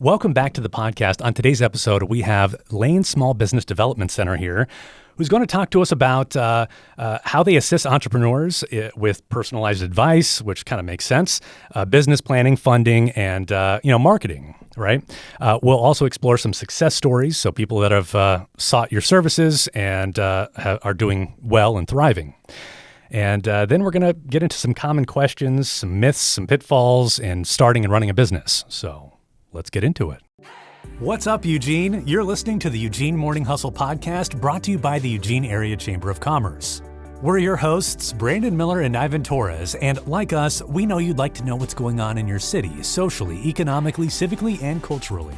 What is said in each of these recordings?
Welcome back to the podcast. On today's episode, we have Lane Small Business Development Center here, who's going to talk to us about how they assist entrepreneurs with personalized advice, which kind of makes sense, business planning, funding, and marketing, right? We'll also explore some success stories, so people that have sought your services and are doing well and thriving. And then we're going to get into some common questions, some myths, some pitfalls in starting and running a business. So let's get into it. What's up, Eugene? You're listening to the Eugene Morning Hustle podcast, brought to you by the Eugene Area Chamber of Commerce. We're your hosts, Brandon Miller and Ivan Torres, and like us, we know you'd like to know what's going on in your city, socially, economically, civically, and culturally.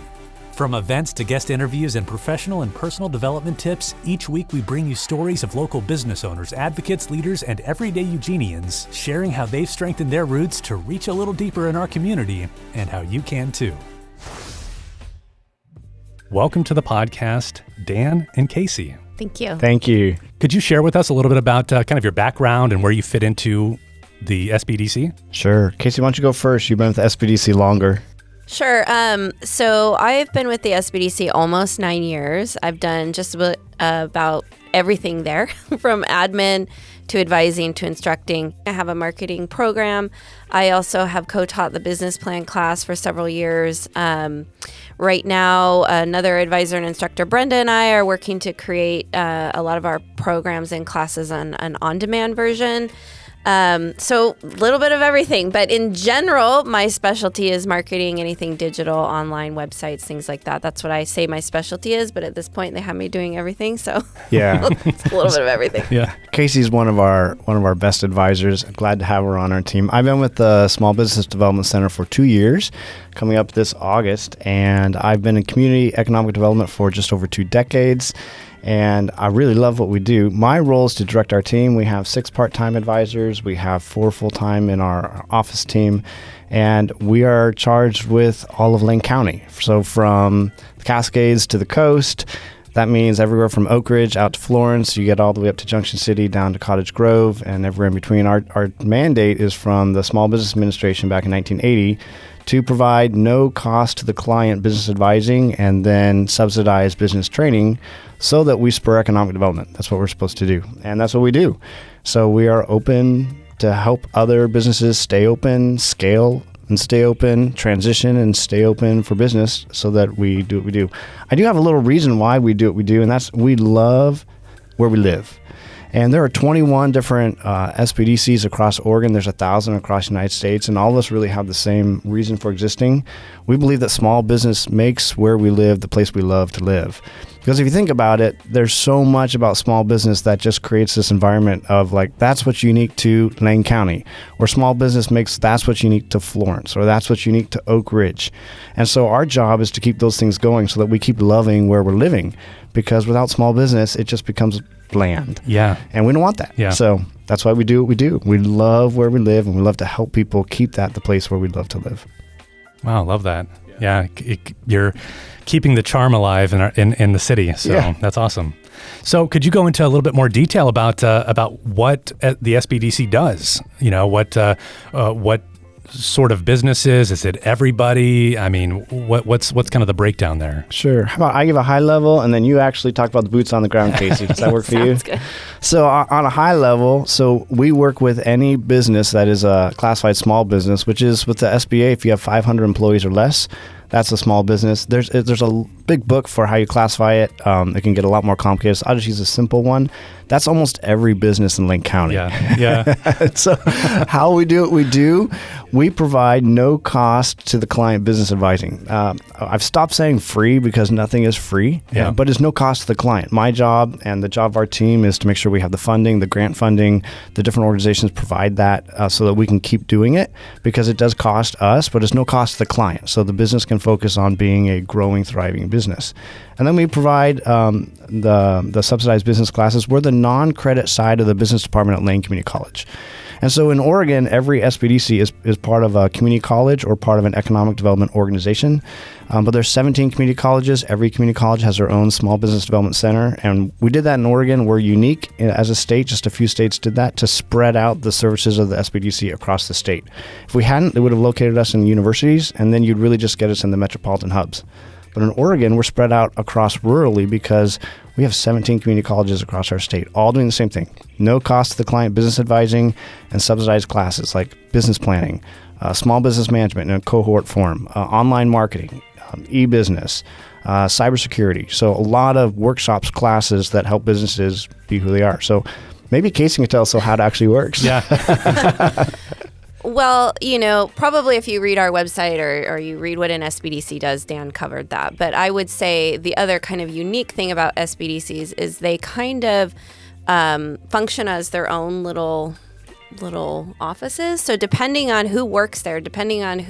From events to guest interviews and professional and personal development tips, each week we bring you stories of local business owners, advocates, leaders, and everyday Eugenians sharing how they've strengthened their roots to reach a little deeper in our community and how you can too. Welcome to the podcast, Dan and Casey. Thank you. Thank you. Could you share with us a little bit about kind of your background and where you fit into the SBDC? Sure. Casey, why don't you go first? You've been with the SBDC longer. Sure. So I've been with the SBDC almost 9 years. I've done just about everything there, from admin to advising to instructing. I have a marketing program. I also have co-taught the business plan class for several years. Right now, another advisor and instructor, Brenda, and I are working to create a lot of our programs and classes on an on-demand version. So a little bit of everything, but in general, my specialty is marketing, anything digital, online, websites, things like that. That's what I say my specialty is, but at this point they have me doing everything. So yeah, it's a little bit of everything. Yeah. Casey's one of our best advisors. I'm glad to have her on our team. I've been with the Small Business Development Center for 2 years, coming up this August, and I've been in community economic development for just over 2 decades. And I really love what we do. My role is to direct our team. We have 6 part-time advisors. We have 4 full-time in our office team. And we are charged with all of Lane County. So from the Cascades to the coast, that means everywhere from Oak Ridge out to Florence. You get all the way up to Junction City, down to Cottage Grove, and everywhere in between. Our mandate is from the Small Business Administration back in 1980 to provide no cost to the client business advising and then subsidize business training so that we spur economic development. That's what we're supposed to do. And that's what we do. So we are open to help other businesses stay open, scale and stay open, transition and stay open for business so that we do what we do. I do have a little reason why we do what we do, and that's we love where we live. And there are 21 different SBDCs across Oregon. There's 1,000 across the United States, and all of us really have the same reason for existing. We believe that small business makes where we live the place we love to live. Because if you think about it, there's so much about small business that just creates this environment of like, that's what's unique to Lane County, or small business makes that's what's unique to Florence, or that's what's unique to Oak Ridge. And so our job is to keep those things going so that we keep loving where we're living, because without small business, it just becomes bland. Yeah. And we don't want that. Yeah. So that's why we do what we do. We love where we live, and we love to help people keep that the place where we love to live. Wow, love that. Yeah, you're keeping the charm alive in the city, so That's awesome. So, could you go into a little bit more detail about what the SBDC does? You know, what sort of businesses? Is it everybody? I mean, what's kind of the breakdown there? Sure. How about I give a high level, and then you actually talk about the boots on the ground, Casey? Does that work for you? Sounds good. So on a high level, so we work with any business that is a classified small business, which is with the SBA. If you have 500 employees or less, that's a small business. There's a big book for how you classify it. It can get a lot more complicated. So I'll just use a simple one. That's almost every business in Lane County. Yeah. So how we do what we do, we provide no cost to the client business advising. I've stopped saying free because nothing is free, but it's no cost to the client. My job and the job of our team is to make sure we have the funding, the grant funding, the different organizations provide that so that we can keep doing it, because it does cost us, but it's no cost to the client. So the business can focus on being a growing, thriving business. And then we provide the subsidized business classes. We're the non-credit side of the business department at Lane Community College. And so in Oregon, every SBDC is part of a community college or part of an economic development organization. But there's 17 community colleges. Every community college has their own small business development center. And we did that in Oregon. We're unique as a state. Just a few states did that to spread out the services of the SBDC across the state. If we hadn't, they would have located us in universities, and then you'd really just get us in the metropolitan hubs. But in Oregon, we're spread out across rurally because we have 17 community colleges across our state, all doing the same thing. No cost to the client, business advising, and subsidized classes like business planning, small business management in a cohort form, online marketing, e-business, cybersecurity. So a lot of workshops, classes that help businesses be who they are. So maybe Casey can tell us how it actually works. Yeah. Well, probably if you read our website or you read what an SBDC does, Dan covered that. But I would say the other kind of unique thing about SBDCs is they kind of function as their own little offices. So depending on who works there, depending on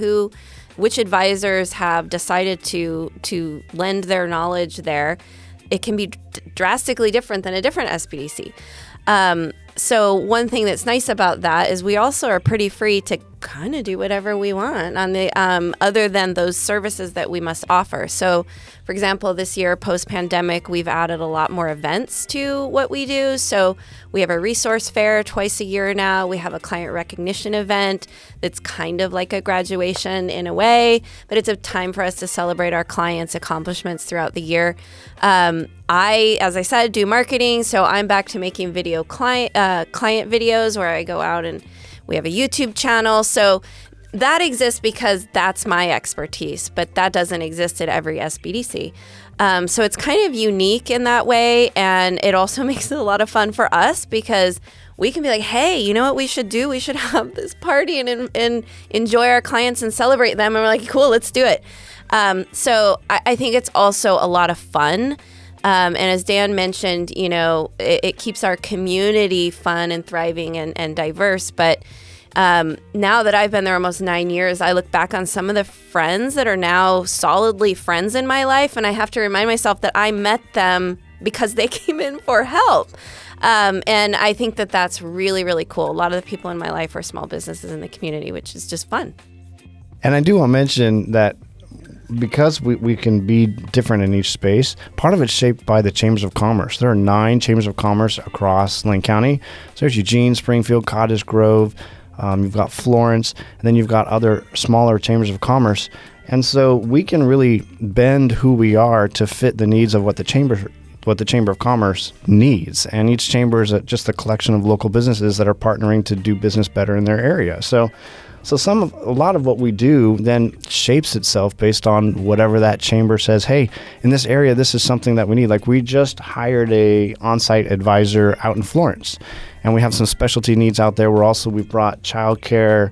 which advisors have decided to lend their knowledge there, it can be drastically different than a different SBDC. So one thing that's nice about that is we also are pretty free to kind of do whatever we want on the other than those services that we must offer. So, for example, this year post-pandemic, we've added a lot more events to what we do. So we have a resource fair twice a year now. We have a client recognition event that's kind of like a graduation in a way, but it's a time for us to celebrate our clients' accomplishments throughout the year. I, as I said, do marketing, so I'm back to making client videos where I go out and we have a YouTube channel. So that exists because that's my expertise, but that doesn't exist at every SBDC. So it's kind of unique in that way, and it also makes it a lot of fun for us because we can be like, hey, you know what we should do? We should have this party and enjoy our clients and celebrate them. And we're like, cool, let's do it. So I think it's also a lot of fun. And as Dan mentioned, it keeps our community fun and thriving and diverse. But now that I've been there almost 9 years, I look back on some of the friends that are now solidly friends in my life, and I have to remind myself that I met them because they came in for help. And I think that that's really, really cool. A lot of the people in my life are small businesses in the community, which is just fun. And I do want to mention that because we can be different in each space, part of it's shaped by the chambers of commerce. There are 9 chambers of commerce across Lane County. So there's Eugene, Springfield, Cottage Grove, you've got Florence, and then you've got other smaller chambers of commerce. And so we can really bend who we are to fit the needs of what the Chamber of Commerce needs. And each chamber is just a collection of local businesses that are partnering to do business better in their area. So a lot of what we do then shapes itself based on whatever that chamber says, hey, in this area, this is something that we need. Like we just hired a on-site advisor out in Florence, and we have some specialty needs out there. We've brought childcare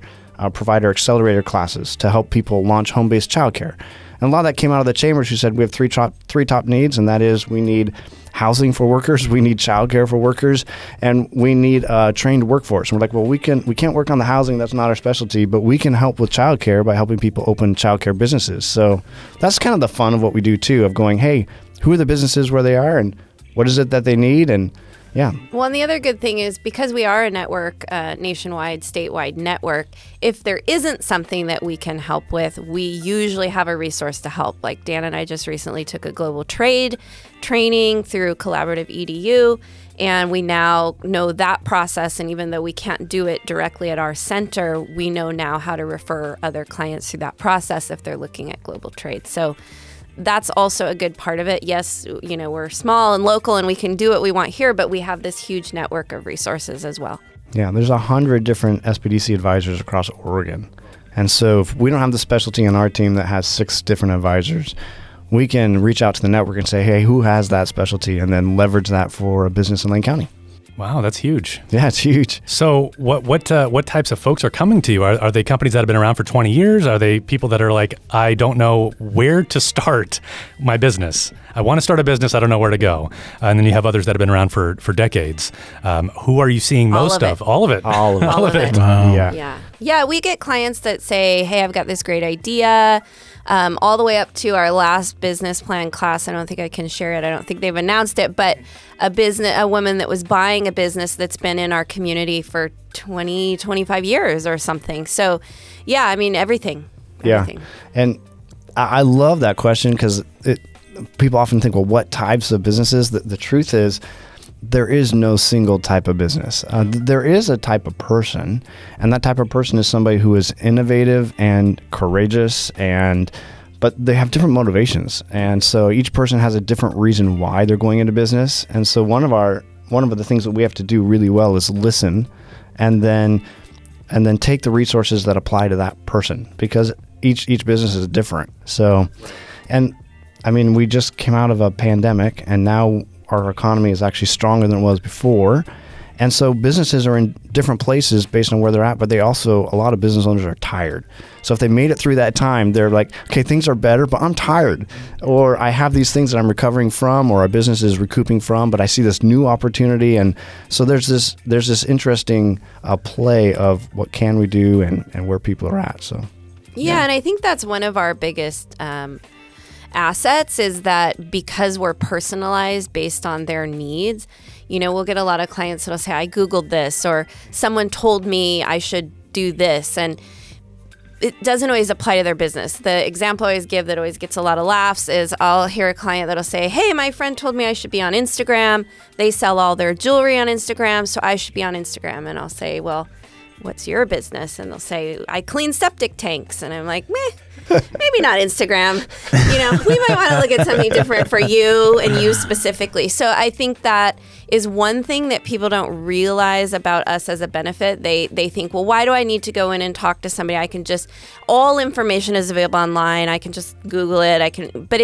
provider accelerator classes to help people launch home-based childcare. And a lot of that came out of the chambers who said we have three top needs, and that is we need housing for workers, we need childcare for workers, and we need a trained workforce. And we're like, well, we can't work on the housing, that's not our specialty, but we can help with childcare by helping people open childcare businesses. So that's kind of the fun of what we do too, of going, hey, who are the businesses where they are and what is it that they need? And yeah. Well, and the other good thing is because we are a network, nationwide, statewide network, if there isn't something that we can help with, we usually have a resource to help. Like Dan and I just recently took a global trade training through Collaborative EDU, and we now know that process. And even though we can't do it directly at our center, we know now how to refer other clients through that process if they're looking at global trade. So that's also a good part of it. Yes, we're small and local and we can do what we want here, but we have this huge network of resources as well. Yeah, there's 100 different SBDC advisors across Oregon. And so if we don't have the specialty on our team that has 6 different advisors, we can reach out to the network and say, hey, who has that specialty? And then leverage that for a business in Lane County. Wow, that's huge. Yeah, it's huge. So what types of folks are coming to you? Are they companies that have been around for 20 years? Are they people that are like, I don't know where to start my business? I want to start a business. I don't know where to go. And then you have others that have been around for decades. Who are you seeing most of? All of it. All of it. All of it. Wow. Yeah, we get clients that say, hey, I've got this great idea. all the way up to our last business plan class. I don't think I can share it. I don't think they've announced it, but a woman that was buying a business that's been in our community for 20, 25 years or something. So yeah, I mean, everything. Yeah. And I love that question because people often think, well, what types of businesses? The truth is, there is no single type of business. There is a type of person, and that type of person is somebody who is innovative and courageous, but they have different motivations. And so each person has a different reason why they're going into business. And so one of the things that we have to do really well is listen, and then take the resources that apply to that person, because each business is different. So, and I mean, we just came out of a pandemic, and now our economy is actually stronger than it was before. And so businesses are in different places based on where they're at, but a lot of business owners are tired. So if they made it through that time, they're like, okay, things are better, but I'm tired. Or I have these things that I'm recovering from, or our business is recouping from, but I see this new opportunity. And so there's this interesting play of what can we do and where people are at. So yeah, and I think that's one of our biggest assets is that because we're personalized based on their needs, we'll get a lot of clients that'll say, I Googled this, or someone told me I should do this. And it doesn't always apply to their business. The example I always give that always gets a lot of laughs is I'll hear a client that'll say, hey, my friend told me I should be on Instagram. They sell all their jewelry on Instagram, so I should be on Instagram. And I'll say, well, what's your business? And they'll say, I clean septic tanks. And I'm like, maybe not Instagram. We might want to look at something different for you and you specifically. So I think that is one thing that people don't realize about us as a benefit. They think, well, why do I need to go in and talk to somebody? All information is available online. I can just Google it. But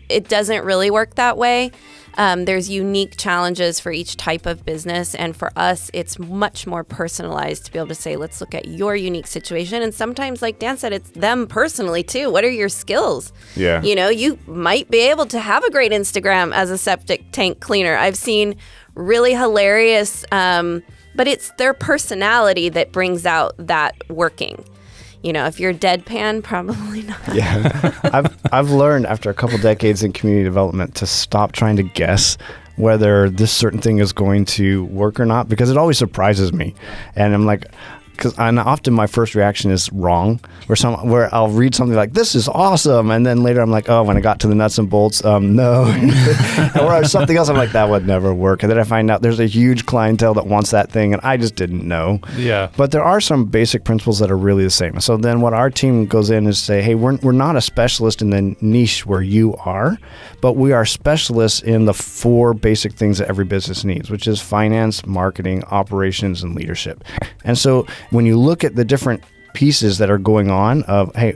it doesn't really work that way. There's unique challenges for each type of business. And for us, it's much more personalized to be able to say, let's look at your unique situation. And sometimes, like Dan said, it's them personally too. What are your skills? Yeah. You might be able to have a great Instagram as a septic tank cleaner. I've seen really hilarious, but it's their personality that brings out that working. If you're deadpan, probably not. Yeah, I've learned after a couple decades in community development to stop trying to guess whether this certain thing is going to work or not, because it always surprises me. And I'm like, and often my first reaction is wrong, where I'll read something like, this is awesome, and then later I'm like, oh, when I got to the nuts and bolts, no. Or something else, I'm like, that would never work. And then I find out there's a huge clientele that wants that thing, and I just didn't know. Yeah. But there are some basic principles that are really the same. So then what our team goes in is say, hey, we're not a specialist in the niche where you are, but we are specialists in the 4 basic things that every business needs, which is finance, marketing, operations, and leadership. And so when you look at the different pieces that are going on of, hey,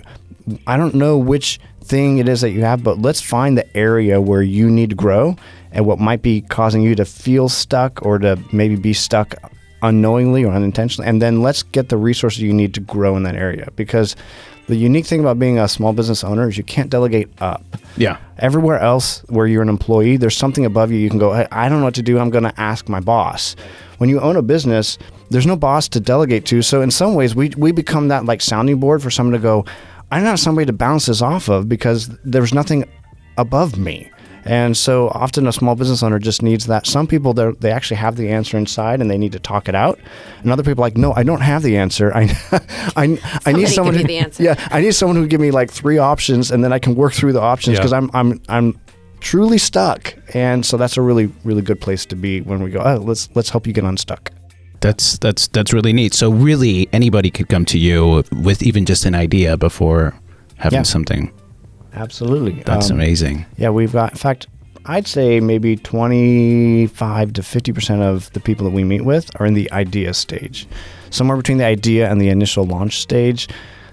I don't know which thing it is that you have, but let's find the area where you need to grow and what might be causing you to feel stuck or to maybe be stuck unknowingly or unintentionally. And then let's get the resources you need to grow in that area. Because the unique thing about being a small business owner is you can't delegate up. Yeah. Everywhere else where you're an employee, there's something above you. You can go, hey, I don't know what to do. I'm going to ask my boss. When you own a business, there's no boss to delegate to. So in some ways, we become that like sounding board for someone to go, I don't have somebody to bounce this off of because there's nothing above me. And so often a small business owner just needs that. Some people, they actually have the answer inside and they need to talk it out. And other people are like, no, I don't have the answer. I need someone give me the answer. Yeah, I need someone who can give me like 3 options and then I can work through the options because I'm truly stuck. And so that's a really, really good place to be when we go, oh, let's help you get unstuck. That's really neat. So really anybody could come to you with even just an idea before having something. Absolutely. That's amazing. Yeah, we've got, in fact, I'd say maybe 25 to 50% of the people that we meet with are in the idea stage. Somewhere between the idea and the initial launch stage.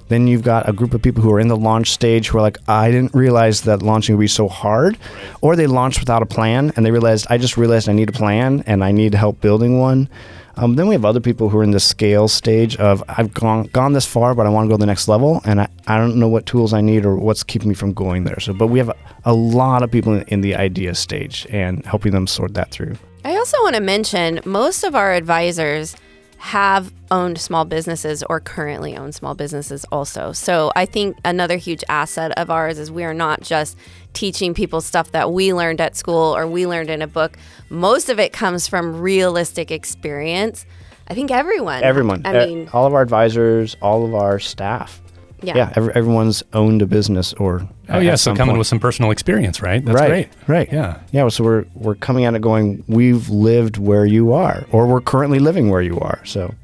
Then you've got a group of people who are in the launch stage who are like, I didn't realize that launching would be so hard. Or they launched without a plan and I just realized I need a plan and I need help building one. Then we have other people who are in the scale stage of I've gone this far, but I want to go to the next level, and I don't know what tools I need or what's keeping me from going there. But we have a lot of people in the idea stage and helping them sort that through. I also want to mention most of our advisors have owned small businesses or currently own small businesses also. So I think another huge asset of ours is we are not just teaching people stuff that we learned at school or we learned in a book. Most of it comes from realistic experience. I think everyone. I mean, all of our advisors, all of our staff. Yeah, everyone's owned a business or. So coming with some personal experience, right? That's great. Right. Yeah. So we're coming at it going, we've lived where you are, or we're currently living where you are. So.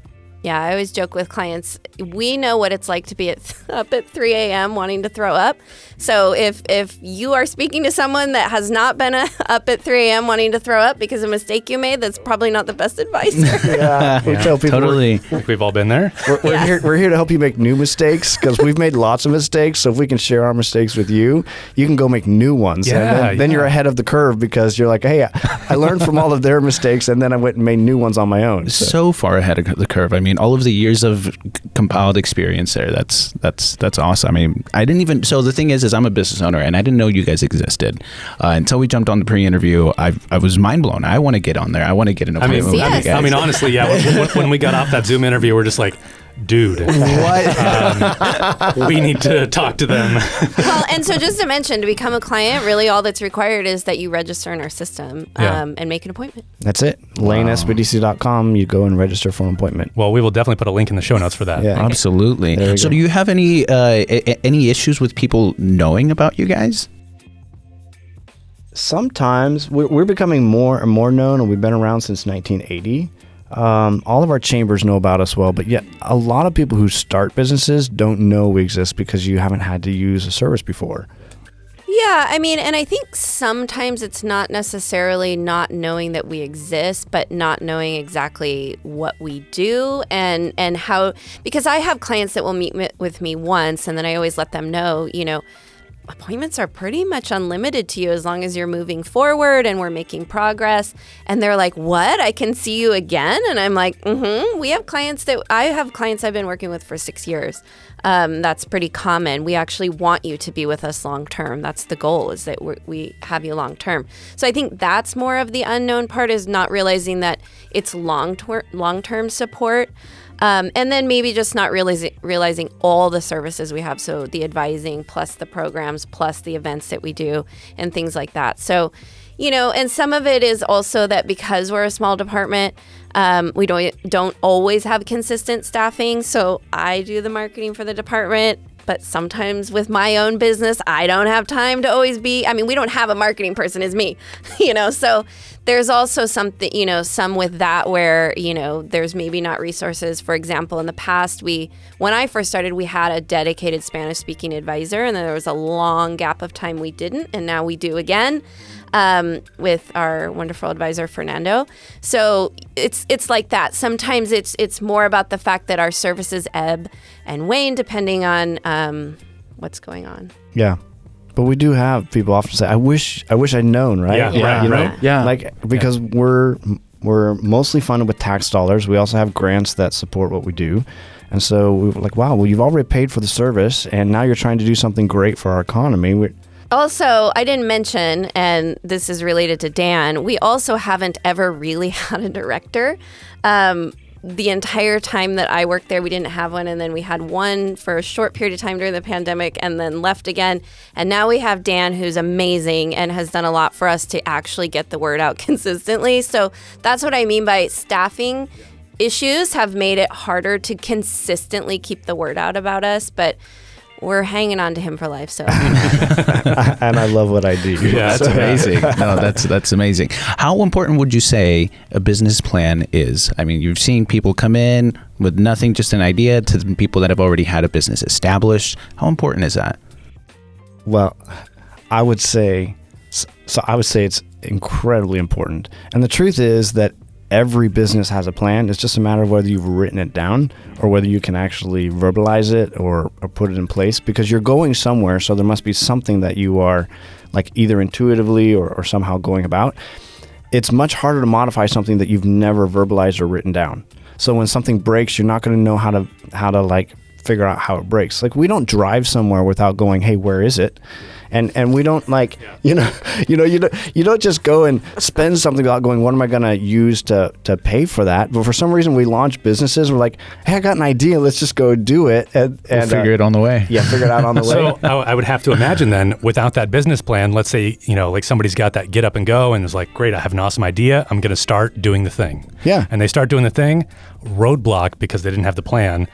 Yeah, I always joke with clients, we know what it's like to be up at 3 a.m. wanting to throw up. So if you are speaking to someone that has not been up at 3 a.m. wanting to throw up because of a mistake you made, that's probably not the best advice. We tell people totally. I think we've all been there. We're here to help you make new mistakes because we've made lots of mistakes. So if we can share our mistakes with you, you can go make new ones. Yeah, and then you're ahead of the curve because you're like, hey, I learned from all of their mistakes and then I went and made new ones on my own. So far ahead of the curve. I mean, all of the years of compiled experience there, that's awesome. I mean, I didn't even, so the thing is I'm a business owner and I didn't know you guys existed until we jumped on the pre-interview. I was mind blown. I want to get on there. I want to get an appointment with you guys. I mean, honestly, when we got off that Zoom interview, we're just like, dude, what? We need to talk to them. Well, and so just to mention, to become a client, really all that's required is that you register in our system and make an appointment. That's it. LaneSBDC.com. You go and register for an appointment. Well, we will definitely put a link in the show notes for that. Yeah. Absolutely. So do you have any issues with people knowing about you guys? Sometimes we're becoming more and more known, and we've been around since 1980. All of our chambers know about us well, but yet a lot of people who start businesses don't know we exist because you haven't had to use a service before. Yeah, I mean, and I think sometimes it's not necessarily not knowing that we exist, but not knowing exactly what we do and how, because I have clients that will meet with me once and then I always let them know, appointments are pretty much unlimited to you as long as you're moving forward and we're making progress. And they're like, what? I can see you again? And I'm like, I have clients I've been working with for 6 years. That's pretty common. We actually want you to be with us long term. That's the goal, is that we have you long term. So I think that's more of the unknown part, is not realizing that it's long-term support. And then maybe just not realizing all the services we have. So the advising plus the programs plus the events that we do and things like that. So, and some of it is also that because we're a small department, we don't always have consistent staffing. So I do the marketing for the department. But sometimes with my own business, I don't have time to always be, we don't have a marketing person, it's me, so there's also something, some with that where, there's maybe not resources. For example, in the past, when I first started, we had a dedicated Spanish speaking advisor, and then there was a long gap of time we didn't, and now we do again. With our wonderful advisor, Fernando. So it's like that. Sometimes it's more about the fact that our services ebb and wane depending on what's going on. Yeah. But we do have people often say, I wish I'd known, right? Yeah, right. Yeah. Like, because we're mostly funded with tax dollars. We also have grants that support what we do. And so we were like, wow, well, you've already paid for the service and now you're trying to do something great for our economy. Also, I didn't mention, and this is related to Dan, we also haven't ever really had a director. The entire time that I worked there, we didn't have one, and then we had one for a short period of time during the pandemic and then left again. And now we have Dan, who's amazing and has done a lot for us to actually get the word out consistently. So that's what I mean by staffing issues have made it harder to consistently keep the word out about us, but we're hanging on to him for life. So, and I love what I do. Yeah, that's amazing. No, that's amazing. How important would you say a business plan is? I mean, you've seen people come in with nothing, just an idea, to people that have already had a business established. How important is that? Well, I would say it's incredibly important. And the truth is that every business has a plan. It's just a matter of whether you've written it down or whether you can actually verbalize it or put it in place, because you're going somewhere. So there must be something that you are like either intuitively or somehow going about. It's much harder to modify something that you've never verbalized or written down. So when something breaks, you're not going to know how to like figure out how it breaks. Like, we don't drive somewhere without going, hey, where is it? And we don't like, you don't just go and spend something without going, what am I going to use to pay for that? But for some reason we launch businesses. We're like, hey, I got an idea. Let's just go do it. And we'll figure it on the way. Yeah, figure it out on the way. So I would have to imagine then, without that business plan, let's say, like somebody's got that get up and go and is like, great, I have an awesome idea. I'm going to start doing the thing. Yeah. And they start doing the thing, roadblock because they didn't have the plan.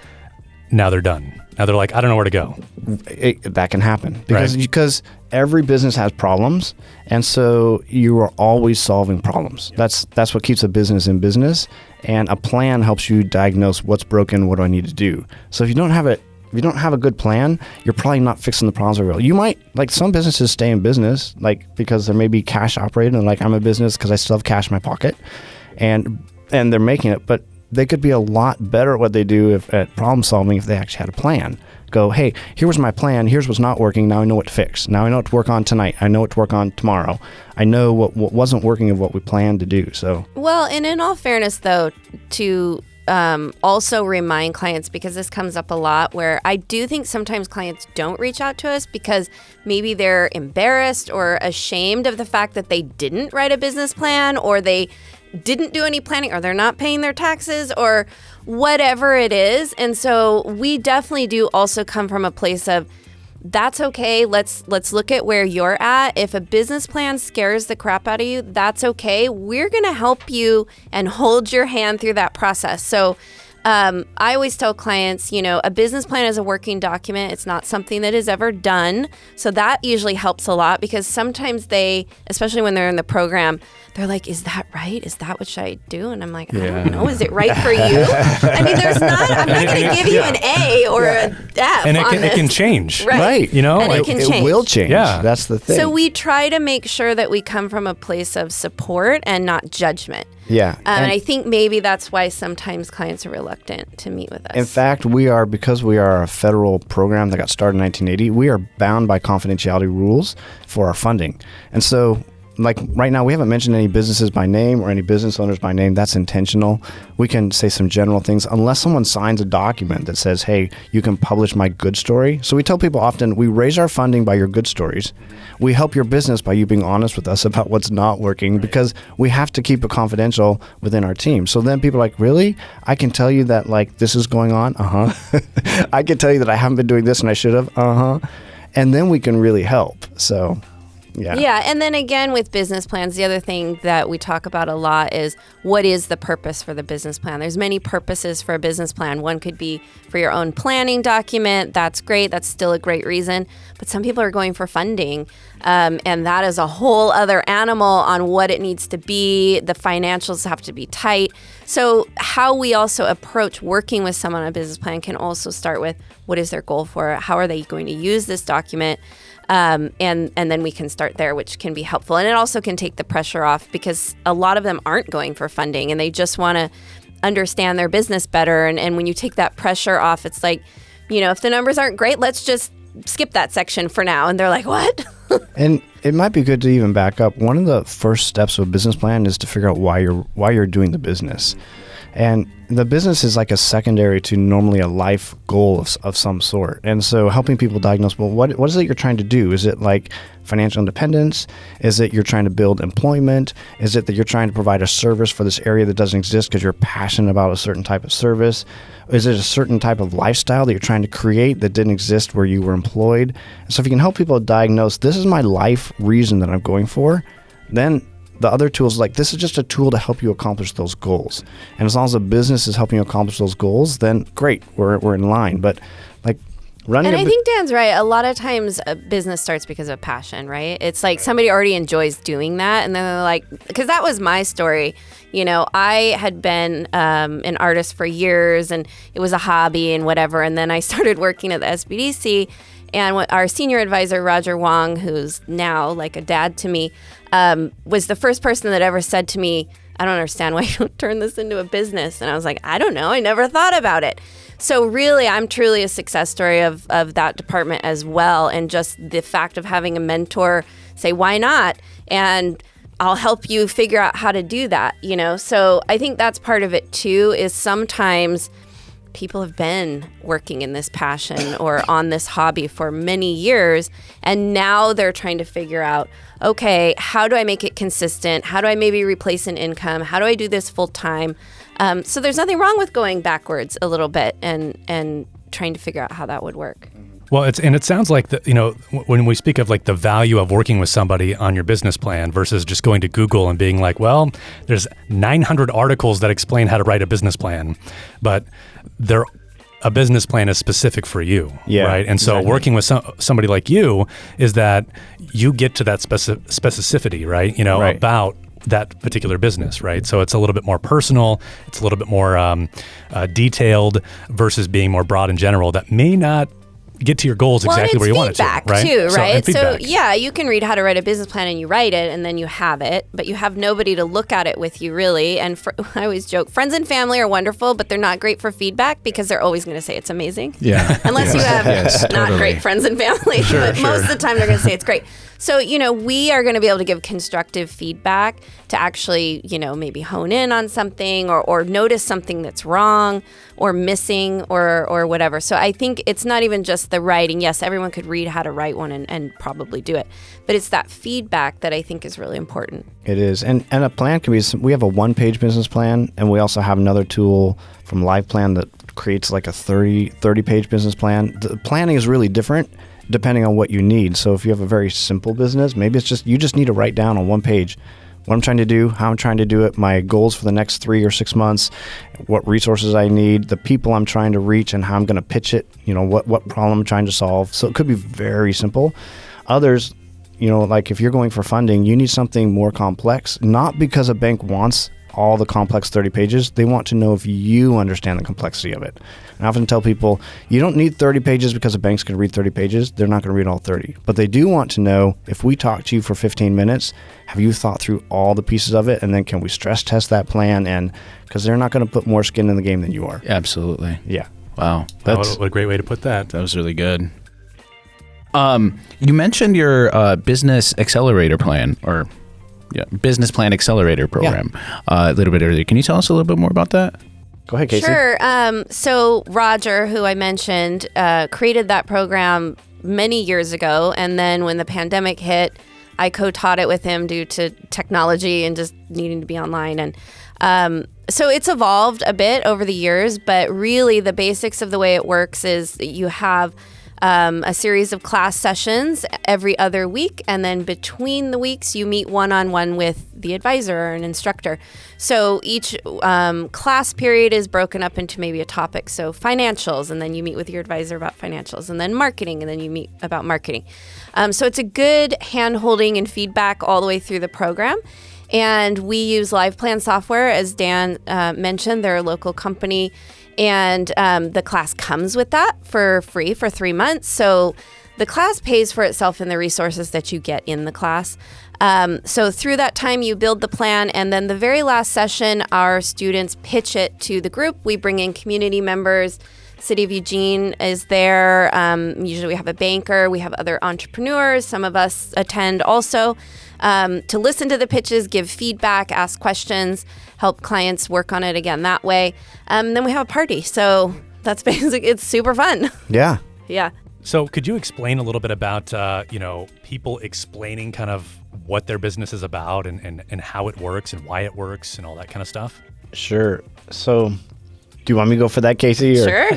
Now they're done. Now they're like, I don't know where to go. That can happen because every business has problems, and so you are always solving problems. That's what keeps a business in business, and a plan helps you diagnose what's broken, what do I need to do. So if you don't have a good plan, you're probably not fixing the problems very well. You might, like some businesses stay in business, like because they're maybe cash operated, and like I'm a business because I still have cash in my pocket, and they're making it, but they could be a lot better at what they do at problem solving if they actually had a plan. Go, hey, here was my plan. Here's what's not working. Now I know what to fix. Now I know what to work on tonight. I know what to work on tomorrow. I know what wasn't working of what we planned to do. So well, and in all fairness, though, to also remind clients, because this comes up a lot, where I do think sometimes clients don't reach out to us because maybe they're embarrassed or ashamed of the fact that they didn't write a business plan, or they didn't do any planning, or they're not paying their taxes, or whatever it is. And so we definitely do also come from a place of, that's okay. Let's look at where you're at. If a business plan scares the crap out of you, that's okay. We're going to help you and hold your hand through that process. So I always tell clients, a business plan is a working document. It's not something that is ever done. So that usually helps a lot, because sometimes they, especially when they're in the program, they're like, is that right? Is that what should I do? And I'm like, I don't know. Is it right for you? I mean, I'm not going to give you an A or a F. And it can change. Right. And it can change. It will change. Yeah. That's the thing. So we try to make sure that we come from a place of support and not judgment. Yeah. And I think maybe that's why sometimes clients are reluctant to meet with us. In fact, because we are a federal program that got started in 1980, we are bound by confidentiality rules for our funding. And so, like right now, we haven't mentioned any businesses by name or any business owners by name. That's intentional. We can say some general things unless someone signs a document that says, hey, you can publish my good story. So we tell people often, we raise our funding by your good stories. We help your business by you being honest with us about what's not working, because we have to keep it confidential within our team. So then people are like, really? I can tell you that like this is going on? I can tell you that I haven't been doing this and I should have? And then we can really help. So yeah. And then again, with business plans, the other thing that we talk about a lot is, what is the purpose for the business plan? There's many purposes for a business plan. One could be for your own planning document. That's great. That's still a great reason. But some people are going for funding, and that is a whole other animal on what it needs to be. The financials have to be tight. So how we also approach working with someone on a business plan can also start with, what is their goal for it? How are they going to use this document? And then we can start there, which can be helpful. And it also can take the pressure off, because a lot of them aren't going for funding and they just want to understand their business better. And when you take that pressure off, it's like, if the numbers aren't great, let's just skip that section for now. And they're like, what? And it might be good to even back up. One of the first steps of a business plan is to figure out why you're doing the business. And the business is like a secondary to normally a life goal of some sort. And so helping people diagnose, well, what is it you're trying to do? Is it like financial independence? Is it you're trying to build employment? Is it that you're trying to provide a service for this area that doesn't exist because you're passionate about a certain type of service? Is it a certain type of lifestyle that you're trying to create that didn't exist where you were employed? And so if you can help people diagnose, this is my life reason that I'm going for, then the other tools, like this is just a tool to help you accomplish those goals. And as long as a business is helping you accomplish those goals, then great, we're in line. But like running I think Dan's right. A lot of times a business starts because of passion, right? It's like somebody already enjoys doing that. And then they're like, because that was my story. I had been an artist for years, and it was a hobby and whatever. And then I started working at the SBDC. And our senior advisor, Roger Wong, who's now like a dad to me, was the first person that ever said to me, I don't understand why you don't turn this into a business. And I was like, I don't know. I never thought about it. So really, I'm truly a success story of that department as well. And just the fact of having a mentor say, why not? And I'll help you figure out how to do that, So I think that's part of it too, is sometimes people have been working in this passion or on this hobby for many years, and now they're trying to figure out, okay, how do I make it consistent? How do I maybe replace an income? How do I do this full time? So there's nothing wrong with going backwards a little bit and trying to figure out how that would work. Well, it sounds like when we speak of like the value of working with somebody on your business plan versus just going to Google and being like, well, there's 900 articles that explain how to write a business plan, but a business plan is specific for you, right? And so working with somebody like you is that you get to that specificity, right? About that particular business, right? So it's a little bit more personal, it's a little bit more detailed versus being more broad and general that may not get to your goals exactly where you want it to, right? Too, right? So yeah, you can read how to write a business plan and you write it and then you have it, but you have nobody to look at it with you really. And I always joke, friends and family are wonderful, but they're not great for feedback because they're always going to say it's amazing. Yeah. Unless you have not great friends and family, but most of the time they're going to say it's great. So, we are going to be able to give constructive feedback to actually, maybe hone in on something or notice something that's wrong or missing or whatever. So I think it's not even just the writing. Yes, everyone could read how to write one and probably do it. But it's that feedback that I think is really important. It is. And a plan can be, we have a 1-page business plan, and we also have another tool from LivePlan that creates like a 30-page business plan. The planning is really different depending on what you need. So if you have a very simple business, maybe it's you just need to write down on 1 page what I'm trying to do, how I'm trying to do it, my goals for the next 3 or 6 months, what resources I need, the people I'm trying to reach, and how I'm going to pitch it, what problem I'm trying to solve. So it could be very simple. Others, like if you're going for funding, you need something more complex, not because a bank wants all the complex 30 pages. They want to know if you understand the complexity of it. And I often tell people, you don't need 30 pages because a bank's going to read 30 pages. They're not going to read all 30. But they do want to know, if we talk to you for 15 minutes, have you thought through all the pieces of it? And then can we stress test that plan? And because they're not going to put more skin in the game than you are. Absolutely. Yeah. Wow. What a great way to put that. That was really good. You mentioned your business accelerator plan business plan accelerator program a little bit earlier. Can you tell us a little bit more about that? Go ahead, Casey. Sure. So Roger, who I mentioned, created that program many years ago. And then when the pandemic hit, I co-taught it with him due to technology and just needing to be online. And so it's evolved a bit over the years, but really the basics of the way it works is you have a series of class sessions every other week, and then between the weeks you meet one-on-one with the advisor or an instructor. So each class period is broken up into maybe a topic. So financials, and then you meet with your advisor about financials, and then marketing, and then you meet about marketing. So it's a good hand-holding and feedback all the way through the program. And we use LivePlan software, as Dan mentioned. They're a local company. And the class comes with that for free for 3 months. So the class pays for itself in the resources that you get in the class. So through that time, you build the plan. And then the very last session, our students pitch it to the group. We bring in community members. City of Eugene is there. Usually we have a banker. We have other entrepreneurs. Some of us attend also to listen to the pitches, give feedback, ask questions, help clients work on it again that way. Then we have a party. So that's basically, it's super fun. Yeah. Yeah. So could you explain a little bit about, people explaining kind of what their business is about and how it works and why it works and all that kind of stuff? Sure. So do you want me to go for that, Casey? Or? Sure.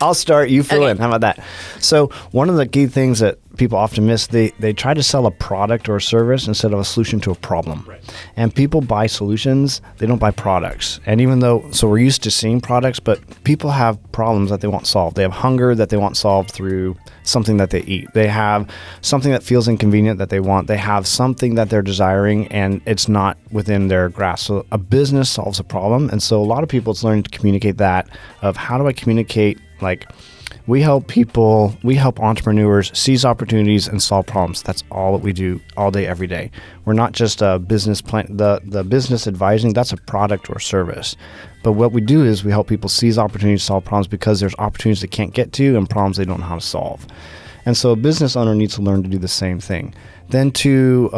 I'll start. You fill in. How about that? So one of the key things that people often miss, they try to sell a product or a service instead of a solution to a problem. Right. And people buy solutions. They don't buy products. And even though, so we're used to seeing products, but people have problems that they want solved. They have hunger that they want solved through something that they eat. They have something that feels inconvenient that they want. They have something that they're desiring and it's not within their grasp. So a business solves a problem. And so a lot of people, it's learning to communicate that of how do I communicate, like we help entrepreneurs seize opportunities and solve problems. That's all that we do all day, every day. We're not just a business plan. The business advising, that's a product or service. But what we do is we help people seize opportunities, solve problems because there's opportunities they can't get to and problems they don't know how to solve. And so a business owner needs to learn to do the same thing. Then to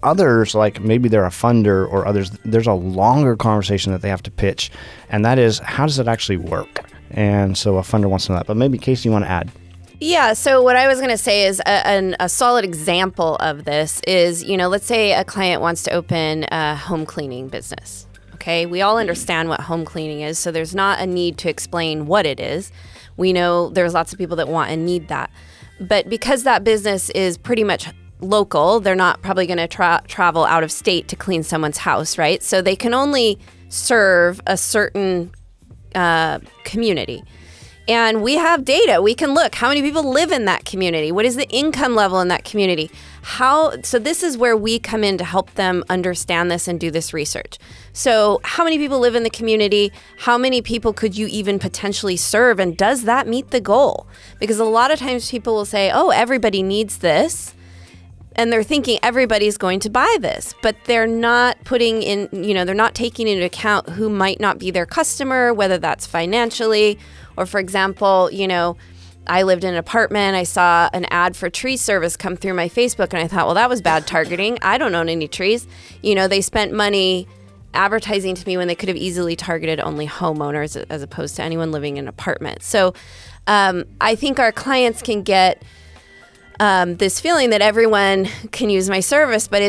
others, like maybe they're a funder or others, there's a longer conversation that they have to pitch, and that is, how does it actually work? And so a funder wants to know that. But maybe, Casey, you want to add? Yeah, so what I was going to say is a solid example of this is, let's say a client wants to open a home cleaning business. Okay, we all understand what home cleaning is, so there's not a need to explain what it is. We know there's lots of people that want and need that. But because that business is pretty much local, they're not probably going to travel out of state to clean someone's house, right? So they can only serve a certain community. And we have data. We can look how many people live in that community. What is the income level in that community? So this is where we come in to help them understand this and do this research. So how many people live in the community? How many people could you even potentially serve? And does that meet the goal? Because a lot of times people will say, oh, everybody needs this. And they're thinking everybody's going to buy this, but they're not putting in, they're not taking into account who might not be their customer, whether that's financially, or for example, I lived in an apartment. I saw an ad for tree service come through my Facebook, and I thought, well, that was bad targeting. I don't own any trees. They spent money advertising to me when they could have easily targeted only homeowners as opposed to anyone living in an apartment. So I think our clients can get this feeling that everyone can use my service, but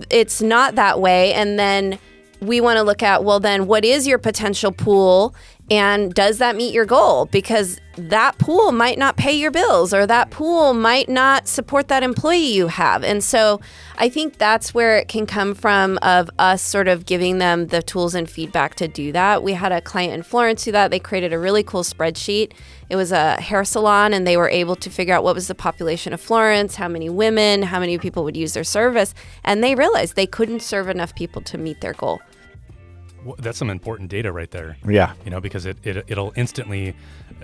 it's not that way. And then we want to look at, well, then what is your potential pool, and does that meet your goal? Because that pool might not pay your bills, or that pool might not support that employee you have. And so I think that's where it can come from, of us sort of giving them the tools and feedback to do that. We had a client in Florence do that. They created a really cool spreadsheet. It was a hair salon, and they were able to figure out what was the population of Florence, how many women, how many people would use their service. And they realized they couldn't serve enough people to meet their goal. Well, that's some important data right there. Yeah. Because it'll instantly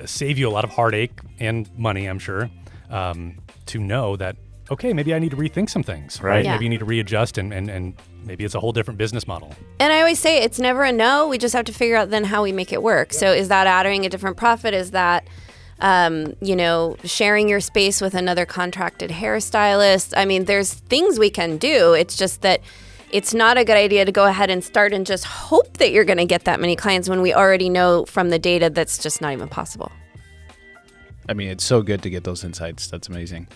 save you a lot of heartache and money, I'm sure, to know that, okay, maybe I need to rethink some things, right? Yeah. Maybe you need to readjust, and maybe it's a whole different business model. And I always say it's never a no. We just have to figure out then how we make it work. So is that adding a different profit? Is that, sharing your space with another contracted hairstylist? I mean, there's things we can do. It's just that it's not a good idea to go ahead and start and just hope that you're going to get that many clients when we already know from the data that's just not even possible. I mean, it's so good to get those insights. That's amazing.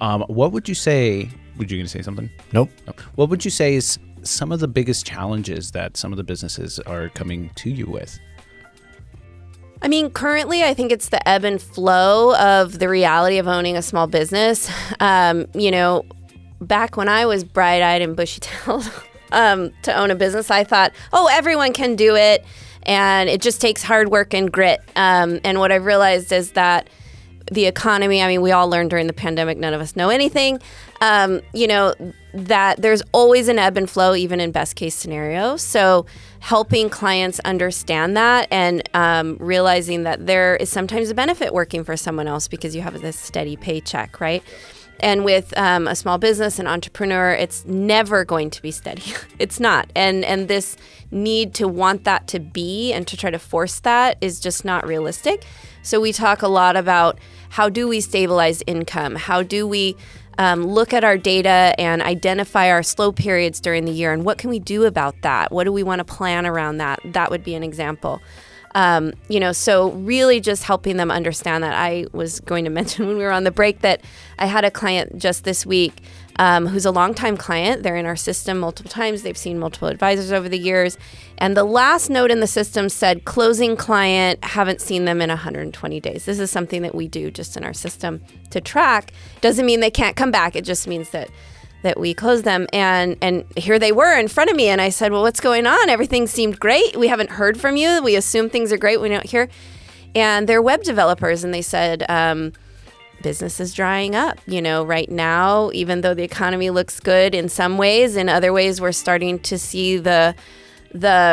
What would you say? Would you going to say something? Nope. What would you say is some of the biggest challenges that some of the businesses are coming to you with? I mean, currently, I think it's the ebb and flow of the reality of owning a small business. Back when I was bright-eyed and bushy-tailed to own a business, I thought, oh, everyone can do it, and it just takes hard work and grit. And what I've realized is that the economy, I mean, we all learned during the pandemic, none of us know anything, that there's always an ebb and flow, even in best-case scenarios. So helping clients understand that and realizing that there is sometimes a benefit working for someone else because you have this steady paycheck, right? And with a small business, an entrepreneur, it's never going to be steady. It's not. And this need to want that to be and to try to force that is just not realistic. So we talk a lot about how do we stabilize income? How do we look at our data and identify our slow periods during the year? And what can we do about that? What do we want to plan around that? That would be an example. So really just helping them understand that. I was going to mention when we were on the break that I had a client just this week who's a longtime client. They're in our system multiple times. They've seen multiple advisors over the years. And the last note in the system said, closing client, haven't seen them in 120 days. This is something that we do just in our system to track. Doesn't mean they can't come back. It just means that we closed them, and here they were in front of me, and I said, well, what's going on? Everything seemed great. We haven't heard from you. We assume things are great. We don't hear. And they're web developers, and they said, business is drying up, right now, even though the economy looks good in some ways. In other ways, we're starting to see the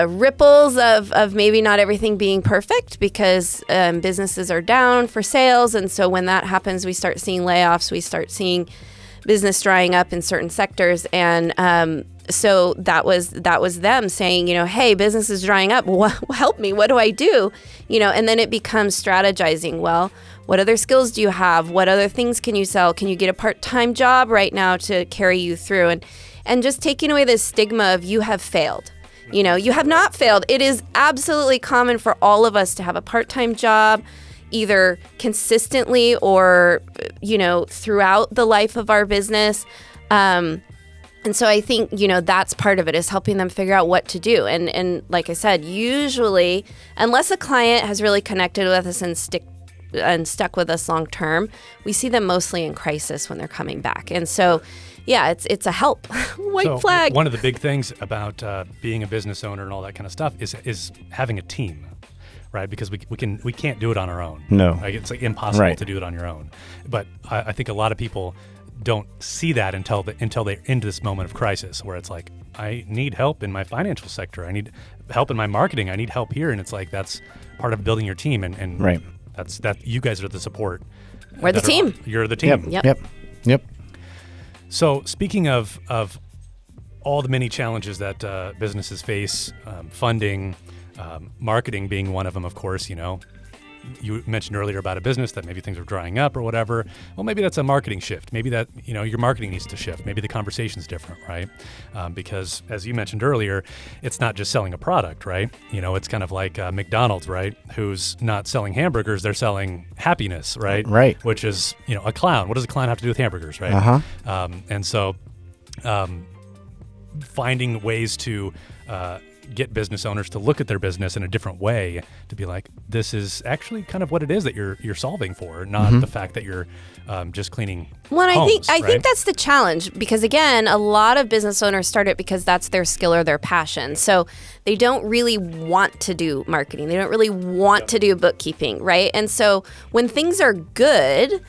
ripples of maybe not everything being perfect because businesses are down for sales. And so when that happens, we start seeing layoffs. We start seeing business drying up in certain sectors. And So that was them saying, hey, business is drying up. Help me. What do I do? And then it becomes strategizing. Well, what other skills do you have? What other things can you sell? Can you get a part-time job right now to carry you through? And just taking away this stigma of you have failed. You have not failed. It is absolutely common for all of us to have a part-time job, either consistently or, throughout the life of our business. And so I think, that's part of it, is helping them figure out what to do. And like I said, usually, unless a client has really connected with us and stuck with us long term, we see them mostly in crisis when they're coming back. And so, yeah, it's a help. White flag. One of the big things about being a business owner and all that kind of stuff is having a team, right? Because we can't do it on our own. No, it's like impossible to do it on your own. But I think a lot of people don't see that until they're into this moment of crisis, where it's like, I need help in my financial sector. I need help in my marketing. I need help here. And it's like, that's part of building your team. And right. That you guys are the support. We're the team. You're the team. Yep. So speaking of all the many challenges that businesses face, funding, marketing being one of them, of course, you mentioned earlier about a business that maybe things are drying up or whatever. Well, maybe that's a marketing shift. Maybe that, your marketing needs to shift. Maybe the conversation's different, right? Because as you mentioned earlier, it's not just selling a product, right? It's kind of like McDonald's, right? Who's not selling hamburgers, they're selling happiness, right? Right. Which is, a clown. What does a clown have to do with hamburgers, right? Uh-huh. And so finding ways to get business owners to look at their business in a different way, to be like, this is actually kind of what it is that you're solving for, not the fact that you're just cleaning homes, I think that's the challenge, because again, a lot of business owners start it because that's their skill or their passion. So they don't really want to do marketing. They don't really want to do bookkeeping, right? And so when things are good,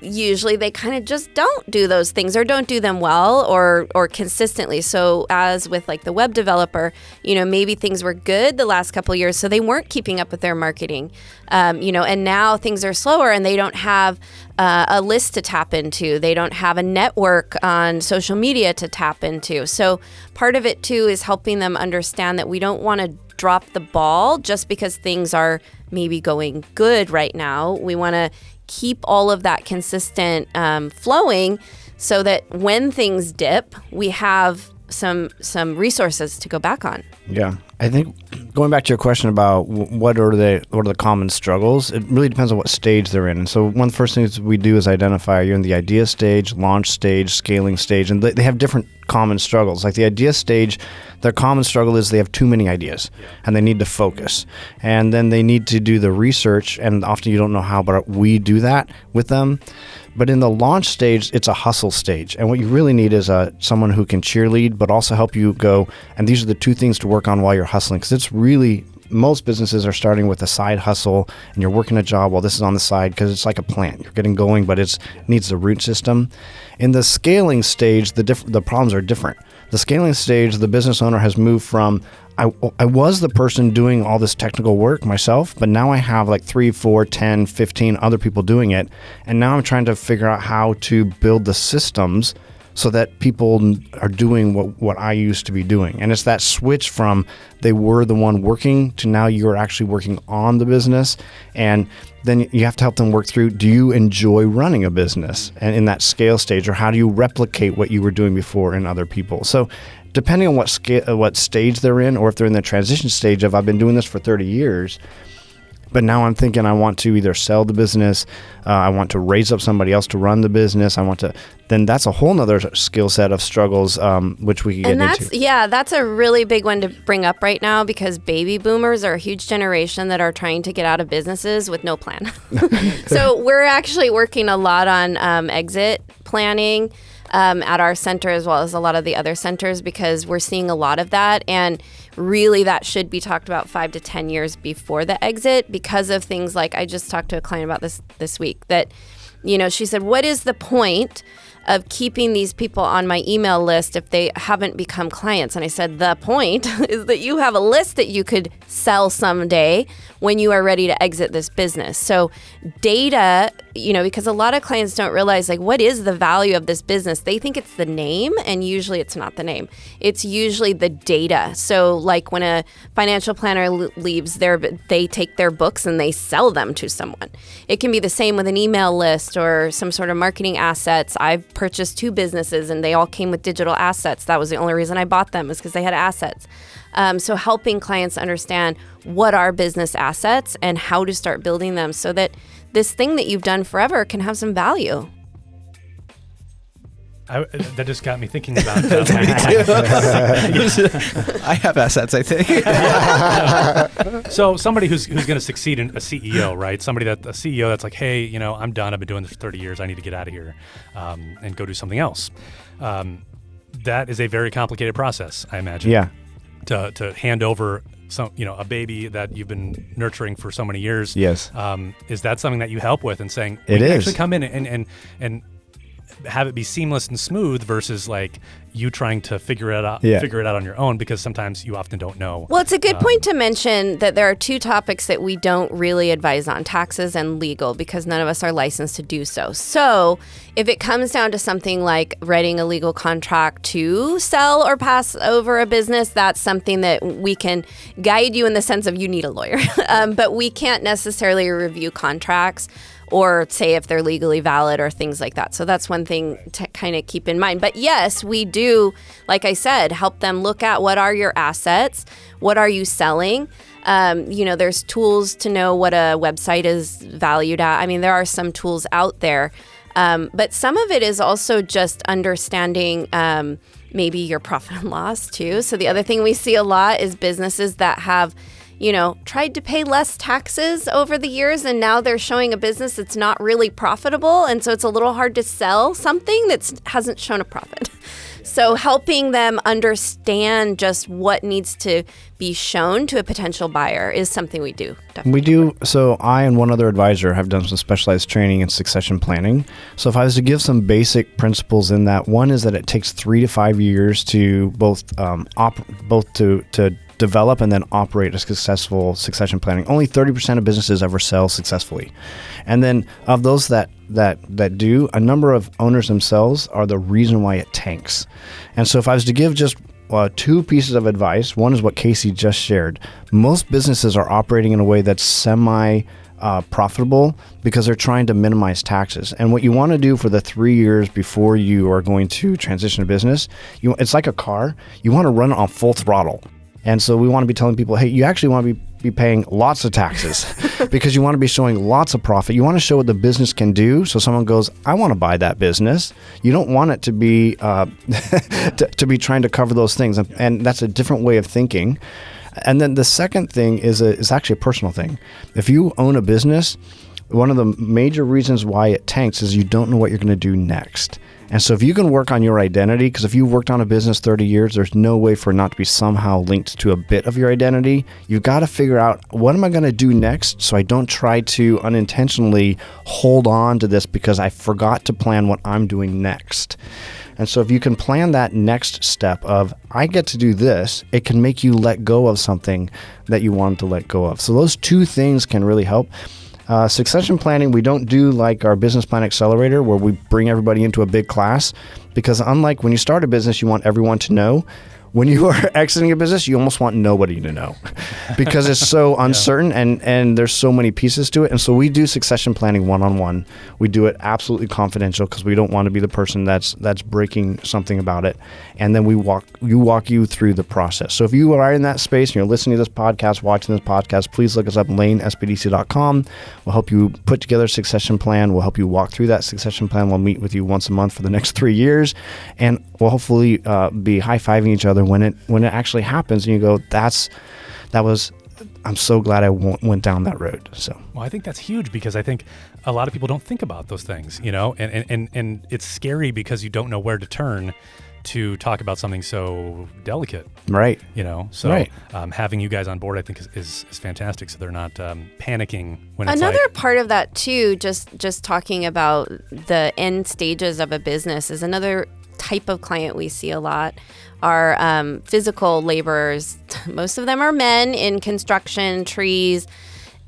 usually they kind of just don't do those things, or don't do them well or consistently. So as with like the web developer, maybe things were good the last couple of years, so they weren't keeping up with their marketing, and now things are slower and they don't have a list to tap into. They don't have a network on social media to tap into. So part of it too is helping them understand that we don't want to drop the ball just because things are maybe going good right now. We want to keep all of that consistent flowing, so that when things dip, we have some resources to go back on. Yeah, I think going back to your question about what are the common struggles, it really depends on what stage they're in. And so one of the first things we do is identify you're in the idea stage, launch stage, scaling stage, and they have different common struggles. Like the idea stage, their common struggle is they have too many ideas and they need to focus. And then they need to do the research, and often you don't know how, but we do that with them. But in the launch stage, it's a hustle stage. And what you really need is someone who can cheerlead, but also help you go, and these are the two things to work on while you're hustling. Because it's really, most businesses are starting with a side hustle, and you're working a job while this is on the side, because it's like a plant. You're getting going, but it needs the root system. In the scaling stage, the problems are different. The scaling stage, the business owner has moved from, I was the person doing all this technical work myself, but now I have like 3, 4, 10, 15 other people doing it. And now I'm trying to figure out how to build the systems so that people are doing what I used to be doing. And it's that switch from they were the one working to now you're actually working on the business. And then you have to help them work through, do you enjoy running a business? And in that scale stage, or how do you replicate what you were doing before in other people? So depending on what stage they're in, or if they're in the transition stage of, I've been doing this for 30 years, but now I'm thinking I want to either sell the business, I want to raise up somebody else to run the business, then that's a whole nother skill set of struggles, which we can get into. Yeah, that's a really big one to bring up right now, because baby boomers are a huge generation that are trying to get out of businesses with no plan. So we're actually working a lot on exit planning at our center, as well as a lot of the other centers, because we're seeing a lot of that. And really that should be talked about 5 to 10 years before the exit, because of things like, I just talked to a client about this week, that, she said, what is the point of keeping these people on my email list if they haven't become clients? And I said, the point is that you have a list that you could sell someday when you are ready to exit this business. So data because a lot of clients don't realize, like, what is the value of this business? They think it's the name, and usually it's not the name. It's usually the data. So like when a financial planner leaves, they take their books and they sell them to someone. It can be the same with an email list or some sort of marketing assets. I've purchased 2 businesses and they all came with digital assets. That was the only reason I bought them, is because they had assets. So helping clients understand what are business assets and how to start building them so that this thing that you've done forever can have some value. That just got me thinking about I have assets, I think. So somebody who's going to succeed in a CEO, right? A CEO that's like, hey, I'm done. I've been doing this for 30 years. I need to get out of here and go do something else. That is a very complicated process, I imagine. Yeah. To hand over a baby that you've been nurturing for so many years. Yes. Is that something that you help with and saying, it is. Actually come in and have it be seamless and smooth versus like you trying to figure it out on your own, because sometimes you often don't know. Well, it's a good point to mention that there are 2 topics that we don't really advise on, taxes and legal, because none of us are licensed to do so. So if it comes down to something like writing a legal contract to sell or pass over a business, that's something that we can guide you in the sense of you need a lawyer. But we can't necessarily review contracts or say if they're legally valid or things like that. So that's one thing to kind of keep in mind. But yes, we do, like I said, help them look at what are your assets, what are you selling. There's tools to know what a website is valued at. I mean, there are some tools out there, but some of it is also just understanding maybe your profit and loss too. So the other thing we see a lot is businesses that have tried to pay less taxes over the years, and now they're showing a business that's not really profitable. And so it's a little hard to sell something that hasn't shown a profit. So helping them understand just what needs to be shown to a potential buyer is something we do. Definitely. We do. So I and one other advisor have done some specialized training in succession planning. So if I was to give some basic principles in that, one is that it takes 3 to 5 years to both to develop and then operate a successful succession planning. Only 30% of businesses ever sell successfully. And then of those that do, a number of owners themselves are the reason why it tanks. And so if I was to give just 2 pieces of advice, one is what Casey just shared. Most businesses are operating in a way that's profitable because they're trying to minimize taxes. And what you want to do for the 3 years before you are going to transition a business, it's like a car. You want to run it on full throttle. And so we want to be telling people, hey, you actually want to be paying lots of taxes because you want to be showing lots of profit. You want to show what the business can do. So someone goes, I want to buy that business. You don't want it to be to be trying to cover those things. And that's a different way of thinking. And then the second thing is actually a personal thing. If you own a business, one of the major reasons why it tanks is you don't know what you're going to do next. And so if you can work on your identity, because if you worked on a business 30 years, there's no way for it not to be somehow linked to a bit of your identity. You've got to figure out, what am I going to do next so I don't try to unintentionally hold on to this because I forgot to plan what I'm doing next. And so if you can plan that next step of, I get to do this, it can make you let go of something that you wanted to let go of. So those 2 things can really help. Succession planning, we don't do like our business plan accelerator where we bring everybody into a big class, because unlike when you start a business, you want everyone to know. When you are exiting a business, you almost want nobody to know because it's so uncertain and there's so many pieces to it. And so we do succession planning one-on-one. We do it absolutely confidential because we don't want to be the person that's breaking something about it. And then we walk you through the process. So if you are in that space and you're listening to this podcast, watching this podcast, please look us up, lanesbdc.com. We'll help you put together a succession plan. We'll help you walk through that succession plan. We'll meet with you once a month for the next 3 years. And we'll hopefully be high-fiving each other when it actually happens, and you go, I'm so glad I went down that road. So, well, I think that's huge because I think a lot of people don't think about those things, and it's scary because you don't know where to turn to talk about something so delicate, right? So right. Having you guys on board, I think, is fantastic. So they're not panicking when it's another part of that too. Just talking about the end stages of a business is another type of client we see a lot. Are physical laborers. Most of them are men in construction, trees.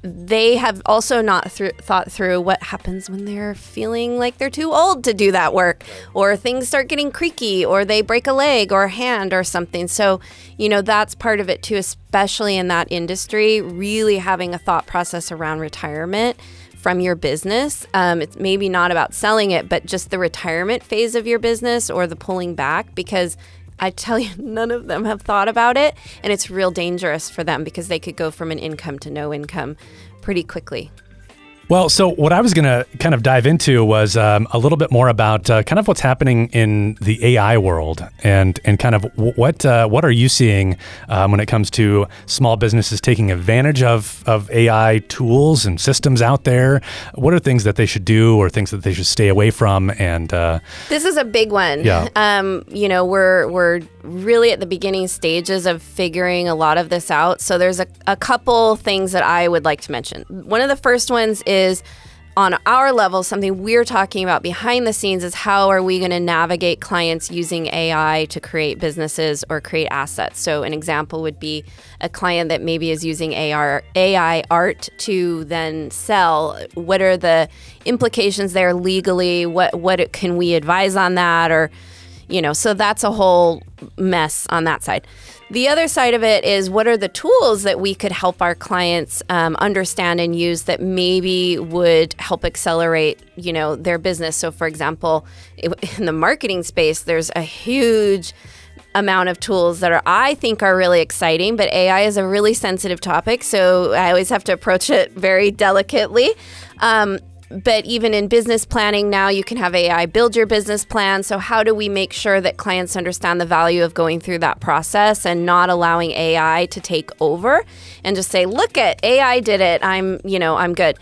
they have also not thought through what happens when they're feeling like they're too old to do that work, or things start getting creaky, or they break a leg or a hand or something. So, that's part of it too, especially in that industry, really having a thought process around retirement from your business. It's maybe not about selling it, but just the retirement phase of your business or the pulling back, because I tell you, none of them have thought about it, and it's real dangerous for them because they could go from an income to no income pretty quickly. Well, so what I was going to kind of dive into was a little bit more about kind of what's happening in the AI world, and kind of what are you seeing when it comes to small businesses taking advantage of AI tools and systems out there? What are things that they should do or things that they should stay away from? And this is a big one. Yeah. We're really at the beginning stages of figuring a lot of this out. So there's a couple things that I would like to mention. One of the first ones is on our level, something we're talking about behind the scenes is how are we going to navigate clients using AI to create businesses or create assets. So an example would be a client that maybe is using AI art to then sell. What are the implications there legally? What can we advise on that? Or, so that's a whole mess on that side. The other side of it is what are the tools that we could help our clients understand and use that maybe would help accelerate, their business. So for example, in the marketing space, there's a huge amount of tools that I think are really exciting, but AI is a really sensitive topic. So I always have to approach it very delicately. But even in business planning now, you can have AI build your business plan. So how do we make sure that clients understand the value of going through that process and not allowing AI to take over and just say, look at AI did it. I'm good.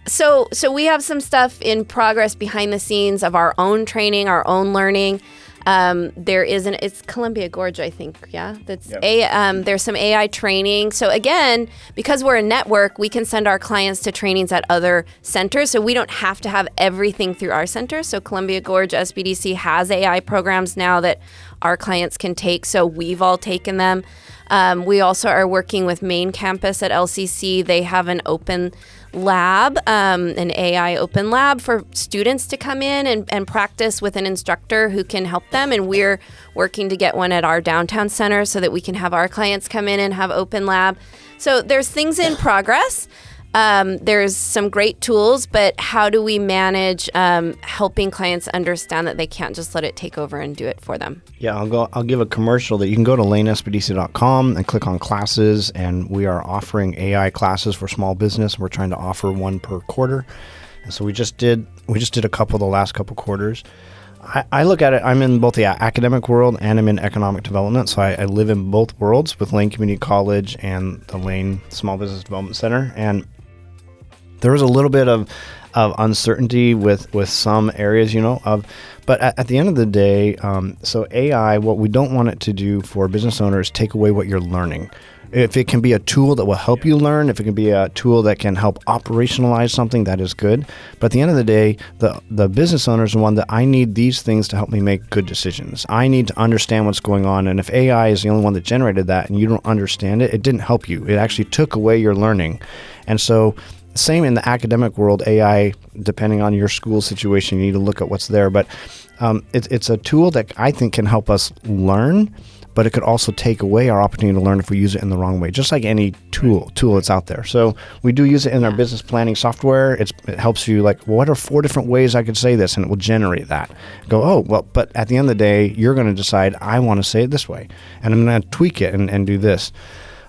So we have some stuff in progress behind the scenes of our own training, our own learning. It's Columbia Gorge, I think. Yeah, there's some AI training. So again, because we're a network, we can send our clients to trainings at other centers. So we don't have to have everything through our center. So Columbia Gorge SBDC has AI programs now that our clients can take. So we've all taken them. We also are working with main campus at LCC. They have an open lab, an AI open lab for students to come in and practice with an instructor who can help them. And we're working to get one at our downtown center so that we can have our clients come in and have open lab. So there's things in progress. There's some great tools, but how do we manage helping clients understand that they can't just let it take over and do it for them? Yeah, I'll give a commercial that you can go to lanesbdc.com and click on classes, and we are offering AI classes for small business. We're trying to offer one per quarter. And so we just did a couple the last couple quarters. I look at it, I'm in both the academic world and I'm in economic development. So I live in both worlds with Lane Community College and the Lane Small Business Development Center. And there was a little bit of uncertainty with some areas, but at the end of the day, so AI, what we don't want it to do for business owners is take away what you're learning. If it can be a tool that will help you learn, if it can be a tool that can help operationalize something, that is good. But at the end of the day, the business owner is the one that I need these things to help me make good decisions. I need to understand what's going on. And if AI is the only one that generated that and you don't understand it, it didn't help you. It actually took away your learning. And so same in the academic world, AI, depending on your school situation, you need to look at what's there. But it's a tool that I think can help us learn, but it could also take away our opportunity to learn if we use it in the wrong way, just like any tool that's out there. So we do use it in our business planning software. It helps you what are 4 different ways I could say this? And it will generate that. But at the end of the day, you're going to decide, I want to say it this way, and I'm going to tweak it and do this.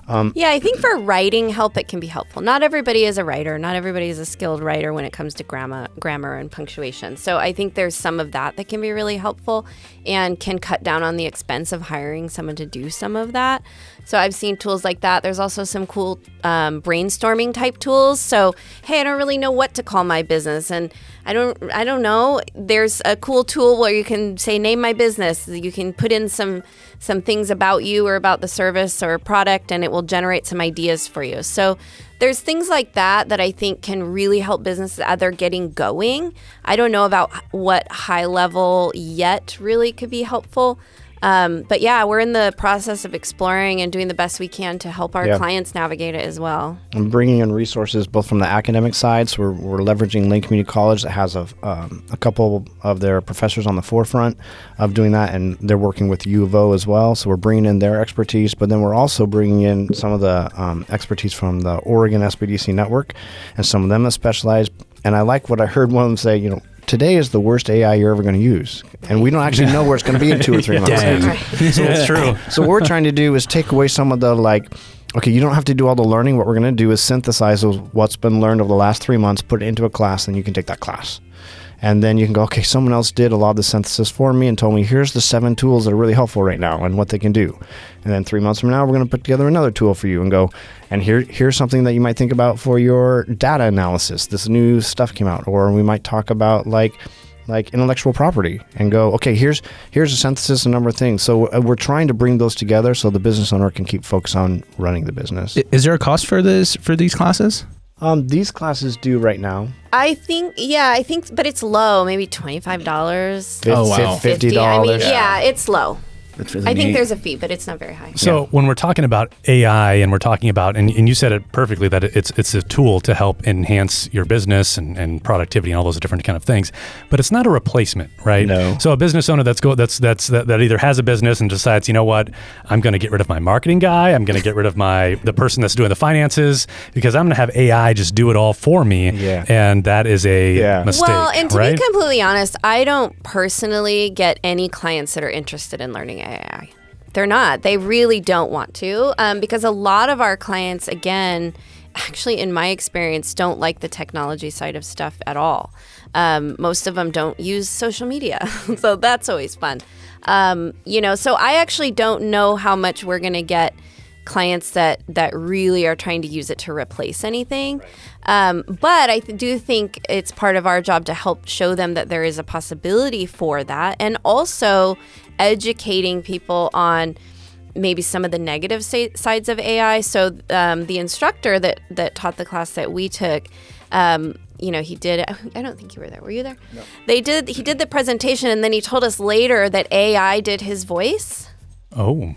I think for writing help, it can be helpful. Not everybody is a writer. Not everybody is a skilled writer when it comes to grammar and punctuation. So I think there's some of that can be really helpful and can cut down on the expense of hiring someone to do some of that. So I've seen tools like that. There's also some cool brainstorming type tools. So, hey, I don't really know what to call my business, and I don't know. There's a cool tool where you can say, name my business. You can put in some things about you or about the service or product, and it will generate some ideas for you. So there's things like that I think can really help businesses as they're getting going. I don't know about what high level yet really could be helpful. But yeah, we're in the process of exploring and doing the best we can to help our clients navigate it as well. And bringing in resources both from the academic side. So we're leveraging Lane Community College that has a couple of their professors on the forefront of doing that, and they're working with U of O as well. So we're bringing in their expertise, but then we're also bringing in some of the expertise from the Oregon SBDC network, and some of them have specialized. And I like what I heard one of them say, today is the worst AI you're ever going to use. And we don't actually know where it's going to be in 2 or 3 months. So it's true. So what we're trying to do is take away some of the okay, you don't have to do all the learning. What we're going to do is synthesize what's been learned over the last 3 months, put it into a class, and you can take that class. And then you can go, okay, someone else did a lot of the synthesis for me and told me, here's the 7 tools that are really helpful right now and what they can do. And then 3 months from now, we're going to put together another tool for you and go, and here's something that you might think about for your data analysis. This new stuff came out. Or we might talk about like intellectual property and go, okay, here's a synthesis, a number of things. So we're trying to bring those together so the business owner can keep focused on running the business. Is there a cost for these classes? These classes do right now. I think, but it's low, maybe $25. Oh, wow. $50. I mean, yeah, it's low. That's really I think neat. there's a fee, but it's not very high. So when we're talking about AI and we're talking about, and you said it perfectly, that it's a tool to help enhance your business and productivity and all those different kind of things, but it's not a replacement, right? No. So a business owner that either has a business and decides, you know what, I'm going to get rid of my marketing guy, I'm going to get rid of the person that's doing the finances because I'm going to have AI just do it all for me, and that is a mistake. Well, and to right? be completely honest, I don't personally get any clients that are interested in learning AI. They're not. They really don't want to, because a lot of our clients, again, actually in my experience, don't like the technology side of stuff at all. Most of them don't use social media, so that's always fun. So I actually don't know how much we're going to get clients that really are trying to use it to replace anything. But I do think it's part of our job to help show them that there is a possibility for that, and also educating people on maybe some of the negative sides of AI. So the instructor that taught the class that we took, he did, I don't think you were there. Were you there? No. He did the presentation, and then he told us later that AI did his voice. Oh.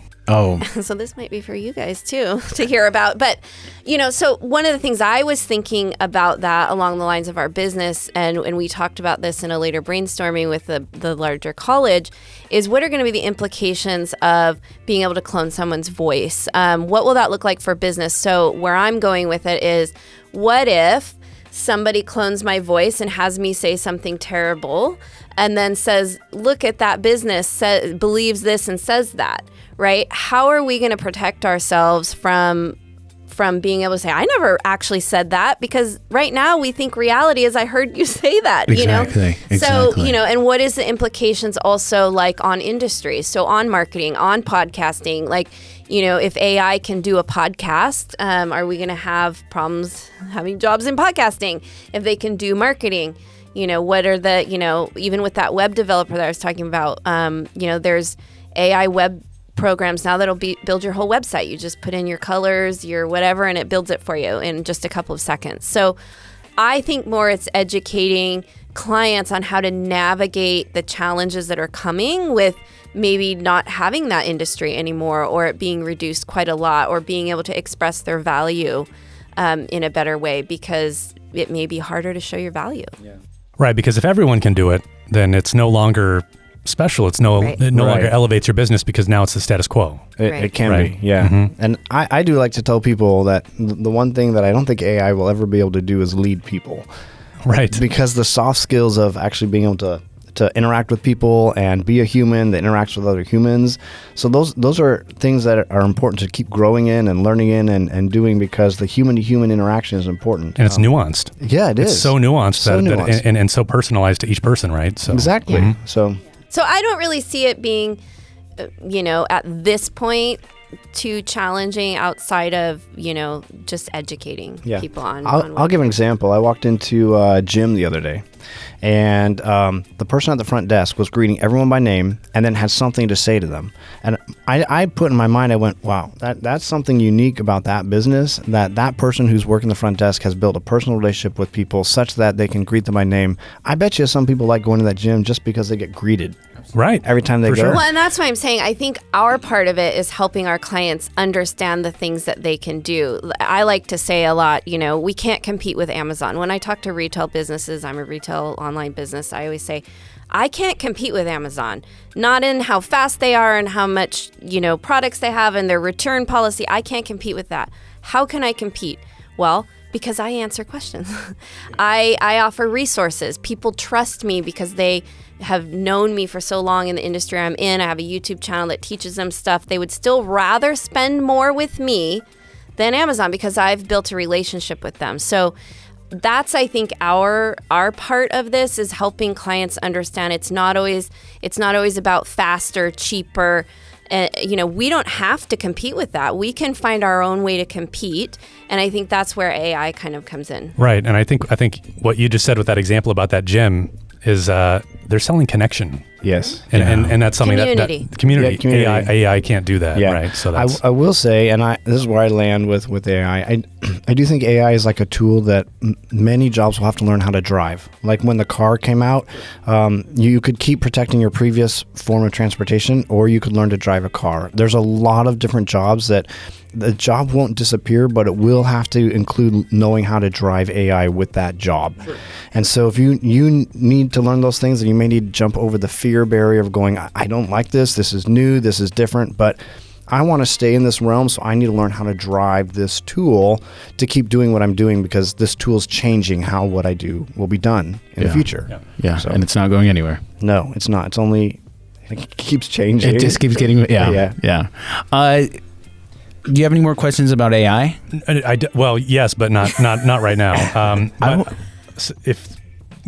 So this might be for you guys too to hear about. But, so one of the things I was thinking about that along the lines of our business, and we talked about this in a later brainstorming with the larger college, is what are going to be the implications of being able to clone someone's voice? What will that look like for business? So where I'm going with it is, what if somebody clones my voice and has me say something terrible and then says, look at that business, believes this and says that, right? How are we going to protect ourselves from being able to say, I never actually said that? Because right now we think reality is, I heard you say that, Exactly. So, and what is the implications also like on industry? So on marketing, on podcasting, if AI can do a podcast, are we going to have problems having jobs in podcasting? If they can do marketing, what are the, even with that web developer that I was talking about, there's AI web programs now that'll build your whole website. You just put in your colors, your whatever, and it builds it for you in just a couple of seconds. So I think more it's educating clients on how to navigate the challenges that are coming with maybe not having that industry anymore, or it being reduced quite a lot, or being able to express their value in a better way, because it may be harder to show your value. Yeah. Right, because if everyone can do it, then it's no longer special. It no longer elevates your business, because now it's the status quo. It can be, yeah. Mm-hmm. And I do like to tell people that the one thing that I don't think AI will ever be able to do is lead people. Right. Because the soft skills of actually being able to interact with people and be a human that interacts with other humans. So those are things that are important to keep growing in and learning in and doing, because the human-to-human interaction is important. And it's nuanced. Yeah, it is. It's so nuanced, and so personalized to each person, right? So exactly. Mm-hmm. So I don't really see it being, at this point, too challenging outside of, just educating people on I'll give an example. I walked into a gym the other day, and the person at the front desk was greeting everyone by name and then had something to say to them. And I put in my mind, I went, wow, that's something unique about that business, that person who's working the front desk has built a personal relationship with people such that they can greet them by name. I bet you some people like going to that gym just because they get greeted. Right. Every time they go. Sure. Well, and that's why I'm saying I think our part of it is helping our clients understand the things that they can do. I like to say a lot, we can't compete with Amazon. When I talk to retail businesses, I'm a retail online business, I always say, I can't compete with Amazon, not in how fast they are and how much, products they have and their return policy. I can't compete with that. How can I compete? Well, because I answer questions. I offer resources. People trust me because they have known me for so long in the industry I'm in. I have a YouTube channel that teaches them stuff. They would still rather spend more with me than Amazon because I've built a relationship with them. So that's, I think, our part of this is helping clients understand it's not always about faster, cheaper. We don't have to compete with that. We can find our own way to compete, and I think that's where AI kind of comes in. Right, and I think what you just said with that example about that gym is they're selling connection. Yes. And that's something Community. that community. Yeah, community. AI can't do that, right? So that's I will say, and this is where I land with AI. I do think AI is like a tool that many jobs will have to learn how to drive. Like when the car came out, you could keep protecting your previous form of transportation, or you could learn to drive a car. There's a lot of different jobs that the job won't disappear, but it will have to include knowing how to drive AI with that job. Sure. And so if you need to learn those things, then you may need to jump over the fear barrier of going, I don't like this is new, this is different, but I want to stay in this realm, so I need to learn how to drive this tool to keep doing what I'm doing, because this tool's changing how what I do will be done in the future. Yeah, so, and it's not going anywhere. No, it's not. It's only, it keeps changing. It just keeps getting, yeah. Do you have any more questions about AI? Well, yes, but not right now.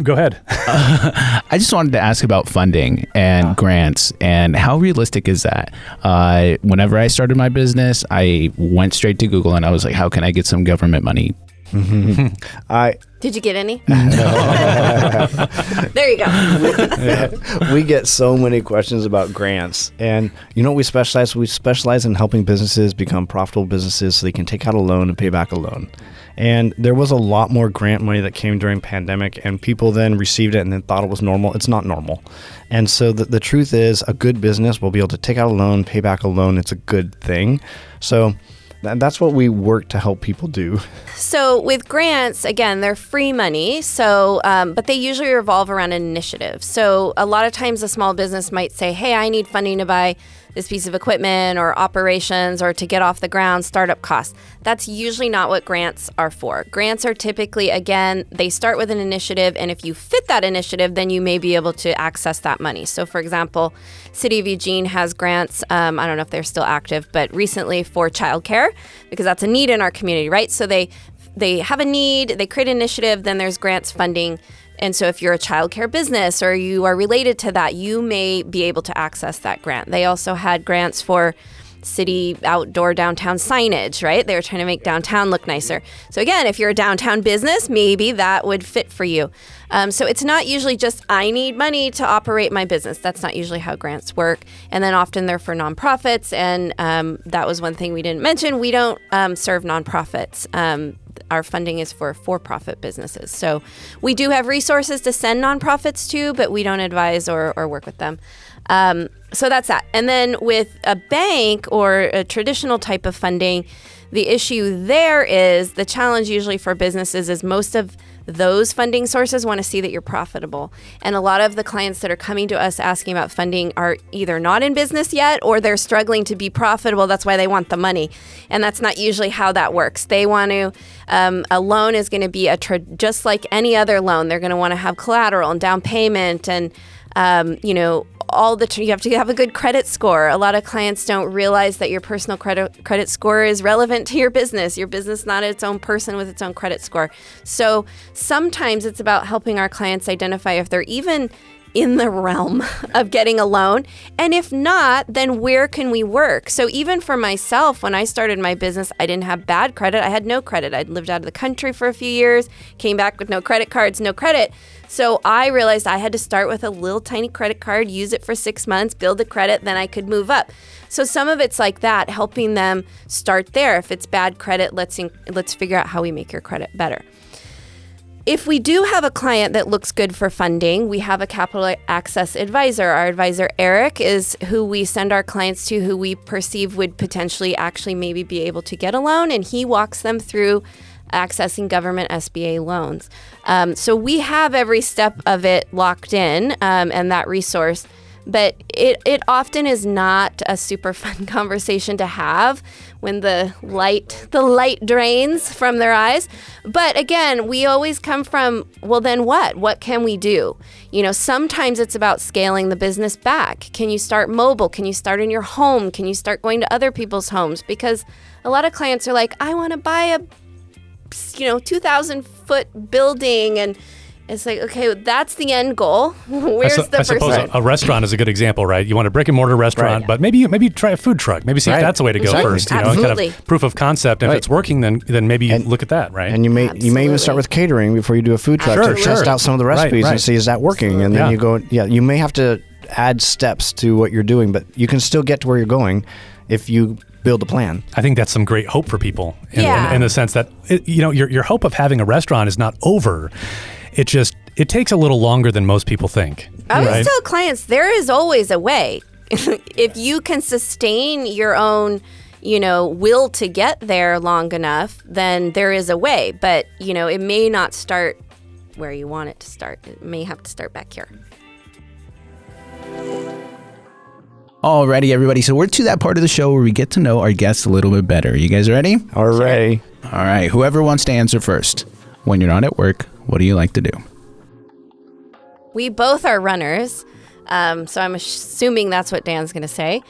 Go ahead. I just wanted to ask about funding and grants, and how realistic is that? Whenever I started my business, I went straight to Google and I was like, how can I get some government money? Did you get any? There you go. We get so many questions about grants, and we specialize. We specialize in helping businesses become profitable businesses so they can take out a loan and pay back a loan. And there was a lot more grant money that came during pandemic, and people then received it and then thought it was normal. It's not normal. And so the truth is, a good business will be able to take out a loan, pay back a loan. It's a good thing. So that's what we work to help people do. So with grants, again, they're free money. So, but they usually revolve around an initiative. So a lot of times a small business might say, hey, I need funding to buy this piece of equipment or operations or to get off the ground, startup costs. That's usually not what grants are for. Grants are typically, again, they start with an initiative, and if you fit that initiative, then you may be able to access that money. So for example, City of Eugene has grants, I don't know if they're still active, but recently for childcare, because that's a need in our community, right? So they have a need, they create an initiative, then there's grants funding. And so if you're a childcare business or you are related to that, you may be able to access that grant. They also had grants for city outdoor downtown signage, right? They were trying to make downtown look nicer. So again, if you're a downtown business, maybe that would fit for you. So it's not usually just, I need money to operate my business. That's not usually how grants work. And then often they're for nonprofits. And that was one thing we didn't mention. We don't serve nonprofits. Our funding is for for-profit businesses. So we do have resources to send nonprofits to, but we don't advise or work with them. So that's that. And then with a bank or a traditional type of funding, the issue there is the challenge usually for businesses is most of those funding sources want to see that you're profitable. And a lot of the clients that are coming to us asking about funding are either not in business yet or they're struggling to be profitable. That's why they want the money. And that's not usually how that works. They want to, a loan is going to be just like any other loan. They're going to want to have collateral and down payment and, you have to have a good credit score. A lot of clients don't realize that your personal credit score is relevant to your business. Your business is not its own person with its own credit score. So sometimes it's about helping our clients identify if they're even in the realm of getting a loan? And if not, then where can we work? So even for myself, when I started my business, I didn't have bad credit. I had no credit. I'd lived out of the country for a few years, came back with no credit cards, no credit. So I realized I had to start with a little tiny credit card, use it for 6 months, build the credit, then I could move up. So some of it's like that, helping them start there. If it's bad credit, let's figure out how we make your credit better. If we do have a client that looks good for funding, we have a capital access advisor. Our advisor, Eric, is who we send our clients to, who we perceive would potentially actually maybe be able to get a loan, and he walks them through accessing government SBA loans. So we have every step of it locked in, and that resource. But it often is not a super fun conversation to have when the light drains from their eyes. But again, we always come from, well, then what? What can we do? You know, sometimes it's about scaling the business back. Can you start mobile? Can you start in your home? Can you start going to other people's homes? Because a lot of clients are like, I want to buy a 2,000-foot building, and it's like, okay, that's the end goal. Where's the first suppose step? a restaurant is a good example, right? You want a brick and mortar restaurant, but maybe try a food truck. Maybe see if that's the way to go first. Absolutely. Kind of proof of concept. If it's working, then maybe look at that, right? And you may even start with catering before you do a food truck to test out some of the recipes and see, is that working? And then you go, you may have to add steps to what you're doing, but you can still get to where you're going if you build a plan. I think that's some great hope for people in the sense that your hope of having a restaurant is not over. It takes a little longer than most people think. I always tell clients there is always a way. If you can sustain your own, will to get there long enough, then there is a way. But, it may not start where you want it to start. It may have to start back here. Alrighty, everybody. So we're to that part of the show where we get to know our guests a little bit better. You guys ready? All right. All right. Whoever wants to answer first. When you're not at work, what do you like to do? We both are runners, so I'm assuming that's what Dan's going to say.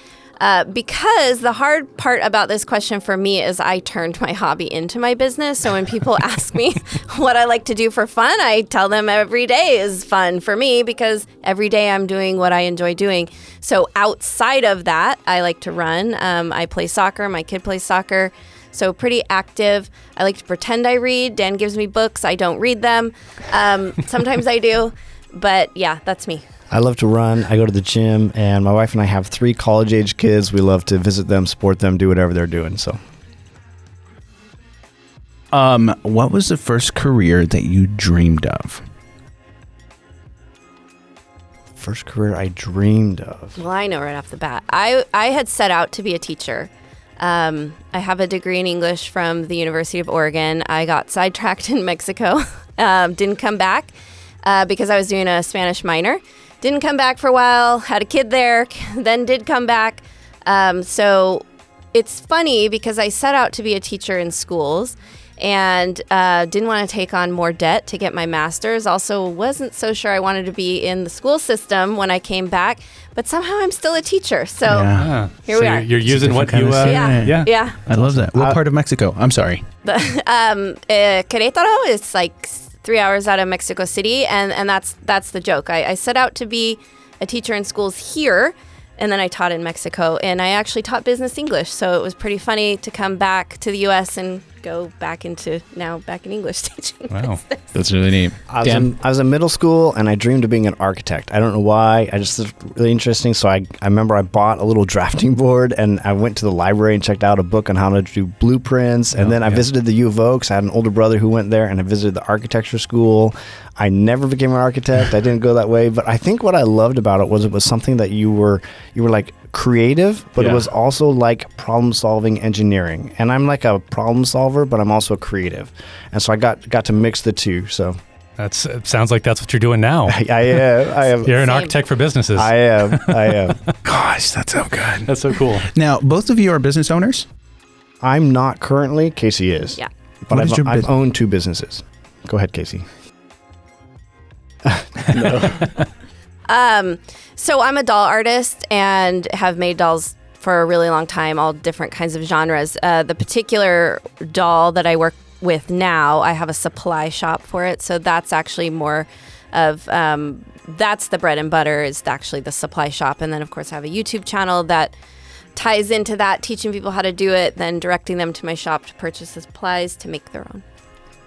Because the hard part about this question for me is I turned my hobby into my business. So when people ask me what I like to do for fun, I tell them every day is fun for me because every day I'm doing what I enjoy doing. So outside of that, I like to run. I play soccer. My kid plays soccer. So pretty active. I like to pretend I read. Dan gives me books. I don't read them. Sometimes I do. But yeah, that's me. I love to run. I go to the gym, and my wife and I have 3 college-age kids. We love to visit them, support them, do whatever they're doing. So, what was the first career that you dreamed of? First career I dreamed of. Well, I know right off the bat. I had set out to be a teacher. I have a degree in English from the University of Oregon. I got sidetracked in Mexico. Didn't come back because I was doing a Spanish minor. Didn't come back for a while, had a kid there, then did come back. So it's funny because I set out to be a teacher in schools and didn't want to take on more debt to get my master's. Also wasn't so sure I wanted to be in the school system when I came back, but somehow I'm still a teacher. So here we are. You're using what you... Yeah. I love that. What part of Mexico? I'm sorry. Querétaro is like 3 hours out of Mexico City, and that's the joke. I set out to be a teacher in schools here, and then I taught in Mexico, and I actually taught business English, so it was pretty funny to come back to the U.S. and go back in English teaching. Wow, that's really neat. I was in middle school, and I dreamed of being an architect. I don't know why. I just was really interesting, so I remember I bought a little drafting board, and I went to the library and checked out a book on how to do blueprints, and then I visited the U of O because I had an older brother who went there, and I visited the architecture school. I never became an architect. I didn't go that way, but I think what I loved about it was something that you were like creative, but it was also like problem-solving engineering. And I'm like a problem solver, but I'm also creative. And so I got to mix the two. So it sounds like that's what you're doing now. I am. You're an architect for businesses. I am. Gosh, that's so good. That's so cool. Now, both of you are business owners? I'm not currently. Casey is. Yeah. But I've owned 2 businesses. Go ahead, Casey. So I'm a doll artist and have made dolls for a really long time, all different kinds of genres. The particular doll that I work with now, I have a supply shop for it. So that's actually more of that's the bread and butter, is actually the supply shop. And then, of course, I have a YouTube channel that ties into that, teaching people how to do it, then directing them to my shop to purchase the supplies to make their own.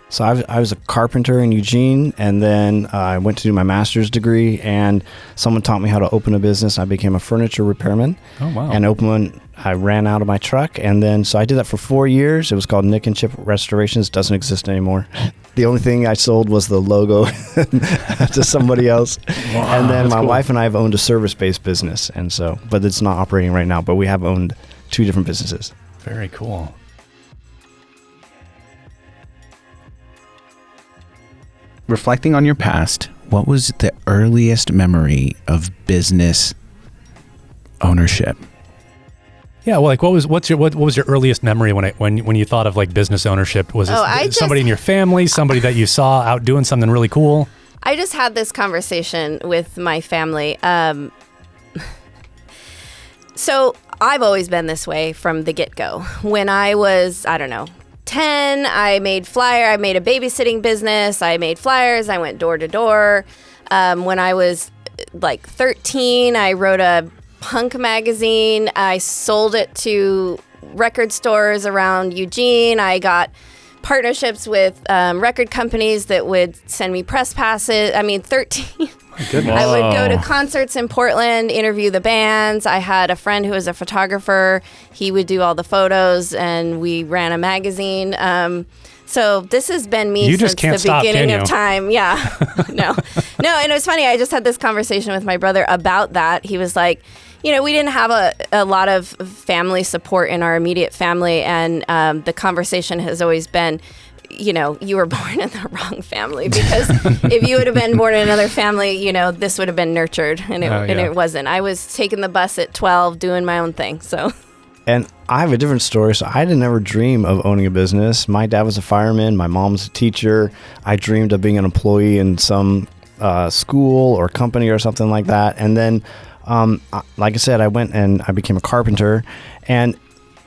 So I was a carpenter in Eugene, and then I went to do my master's degree, and someone taught me how to open a business. I became a furniture repairman. Oh, wow. And opened one. I ran out of my truck, and then so I did that for 4 years. It was called Nick and Chip Restorations. Doesn't exist anymore. The only thing I sold was the logo to somebody else. Wow, and then that's my cool. wife and I have owned a service-based business, and so, but it's not operating right now. But we have owned 2 different businesses. Very cool. Reflecting on your past, what was the earliest memory of business ownership? Yeah, well, like what was your earliest memory when you thought of like business ownership? Was it somebody in your family, somebody that you saw out doing something really cool? I just had this conversation with my family. So I've always been this way from the get-go. When I was, 10, I made a babysitting business. I made flyers. I went door to door. When I was like 13, I wrote a punk magazine. I sold it to record stores around Eugene. I got partnerships with record companies that would send me press passes. 13. I would go to concerts in Portland, interview the bands. I had a friend who was a photographer. He would do all the photos, and we ran a magazine. So this has been me since the beginning of time. Yeah. No. And it was funny. I just had this conversation with my brother about that. He was like, we didn't have a lot of family support in our immediate family. And the conversation has always been, you were born in the wrong family, because if you would have been born in another family, this would have been nurtured, and it wasn't. I was taking the bus at 12, doing my own thing. So. And I have a different story. So I didn't ever dream of owning a business. My dad was a fireman. My mom was a teacher. I dreamed of being an employee in some school or company or something like that. And then, like I said, I went and I became a carpenter, and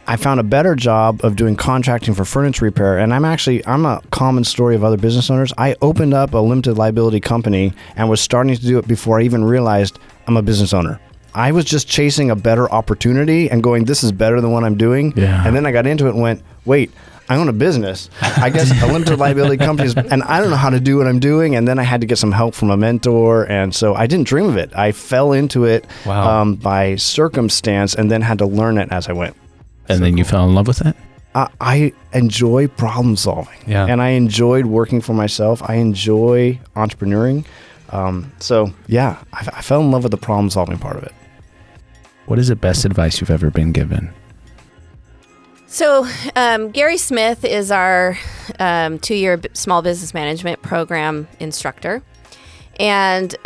I found a better job of doing contracting for furniture repair. And I'm a common story of other business owners. I opened up a limited liability company and was starting to do it before I even realized I'm a business owner. I was just chasing a better opportunity and going, this is better than what I'm doing. Yeah. And then I got into it and went, wait, I own a business. I guess a limited liability company is, and I don't know how to do what I'm doing. And then I had to get some help from a mentor. And so I didn't dream of it. I fell into it by circumstance, and then had to learn it as I went. And then you fell in love with it? I enjoy problem solving. Yeah. And I enjoyed working for myself. I enjoy entrepreneuring. I fell in love with the problem solving part of it. What is the best advice you've ever been given? So Gary Smith is our 2-year small business management program instructor. And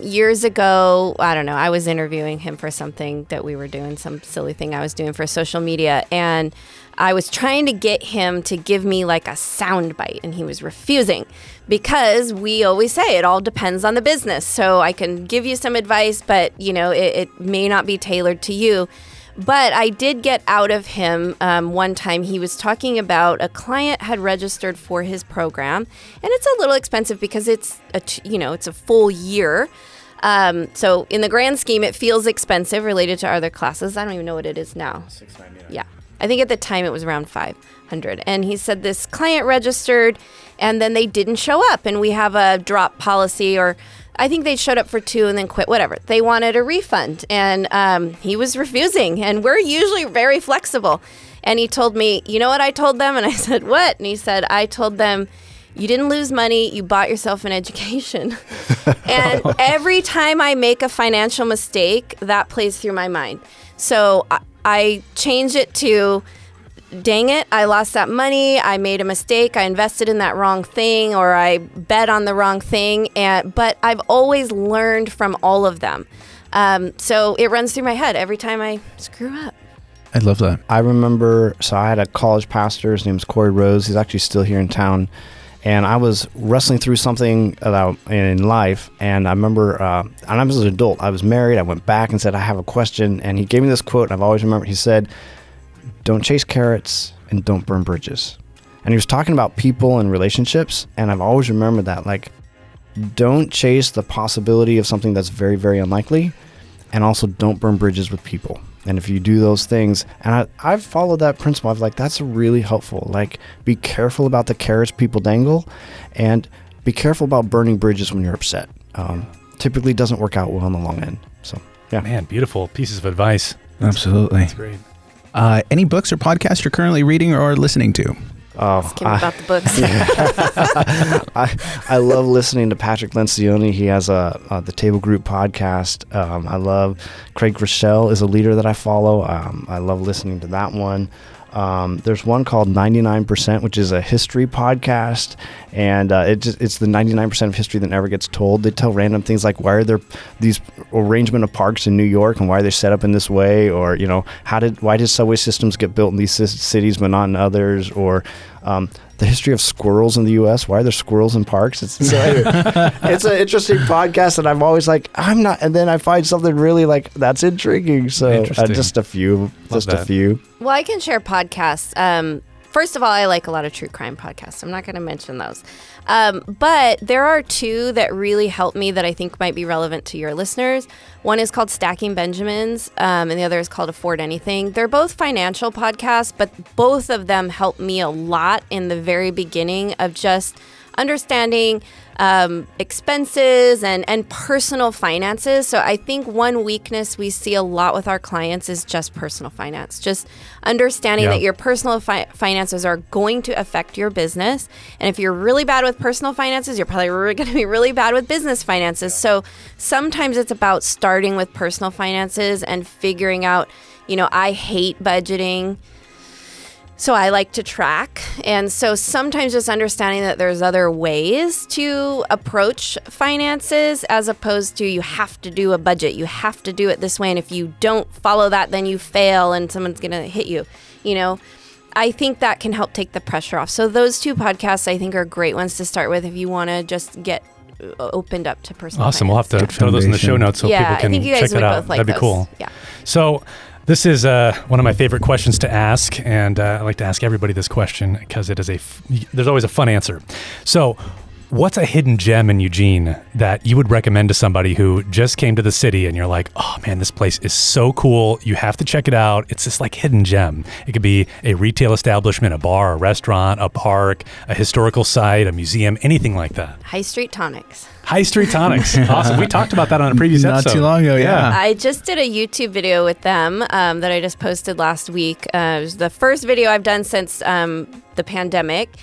years ago, I was interviewing him for something that we were doing, some silly thing I was doing for social media. And I was trying to get him to give me like a sound bite, and he was refusing, because we always say it all depends on the business. So I can give you some advice, but it may not be tailored to you. But I did get out of him one time. He was talking about a client had registered for his program, and it's a little expensive because it's a full year. So in the grand scheme, it feels expensive related to other classes. I don't even know what it is now. $699. Yeah, I think at the time it was around $500. And he said this client registered, and then they didn't show up, and we have a drop policy, or I think they showed up for 2 and then quit, whatever. They wanted a refund, and he was refusing, and we're usually very flexible. And he told me, you know what I told them? And I said, what? And he said, I told them, you didn't lose money, you bought yourself an education. And every time I make a financial mistake, that plays through my mind. So I change it to, dang it, I lost that money, I made a mistake, I invested in that wrong thing, or I bet on the wrong thing, but I've always learned from all of them. So it runs through my head every time I screw up. I love that. I remember, so I had a college pastor, his name's Corey Rose, he's actually still here in town, and I was wrestling through something in life, and I remember, and I was an adult, I was married, I went back and said, I have a question, and he gave me this quote, and I've always remembered, he said, don't chase carrots and don't burn bridges. And he was talking about people and relationships, and I've always remembered that. Like, don't chase the possibility of something that's very, very unlikely, and also don't burn bridges with people. And if you do those things, and I've followed that principle, I've like, that's really helpful. Like, be careful about the carrots people dangle, and be careful about burning bridges when you're upset. Typically doesn't work out well in the long end. So, yeah. Man, beautiful pieces of advice. Absolutely. That's great. Any books or podcasts you're currently reading or listening to? About the books. I love listening to Patrick Lencioni. He has the Table Group podcast. I love Craig Rochelle is a leader that I follow. I love listening to that one. There's one called 99%, which is a history podcast, and it's the 99% of history that never gets told. They tell random things like, why are there these arrangement of parks in New York, and why are they set up in this way, or why did subway systems get built in these cities but not in others, or the history of squirrels in the U.S. Why are there squirrels in parks? It's an interesting podcast, and I'm always like, I'm not. And then I find something really like that's intriguing. So just a few. Well, I can share podcasts. First of all, I like a lot of true crime podcasts. I'm not going to mention those. But there are two that really help me that I think might be relevant to your listeners. One is called Stacking Benjamins, and the other is called Afford Anything. They're both financial podcasts, but both of them help me a lot in the very beginning of just understanding expenses and personal finances. So I think one weakness we see a lot with our clients is just personal finance. Just understanding that your personal finances are going to affect your business. And if you're really bad with personal finances, you're probably going to be really bad with business finances. So sometimes it's about starting with personal finances and figuring out, I hate budgeting. So I like to track. And so sometimes just understanding that there's other ways to approach finances as opposed to you have to do a budget. You have to do it this way. And if you don't follow that, then you fail and someone's going to hit you. I think that can help take the pressure off. So those two podcasts I think are great ones to start with if you want to just get opened up to personal Awesome. finance. We'll have to throw those in the show notes so people can I think you guys check would it out. both like That'd be those. cool. Yeah. So this is one of my favorite questions to ask, and I like to ask everybody this question because it is there's always a fun answer. So what's a hidden gem in Eugene that you would recommend to somebody who just came to the city and you're like, oh man, this place is so cool. You have to check it out. It's this like hidden gem. It could be a retail establishment, a bar, a restaurant, a park, a historical site, a museum, anything like that. High Street Tonics. High Street Tonics. Awesome. We talked about that on a previous episode. Not too long ago, yeah. I just did a YouTube video with them that I just posted last week. It was the first video I've done since the pandemic,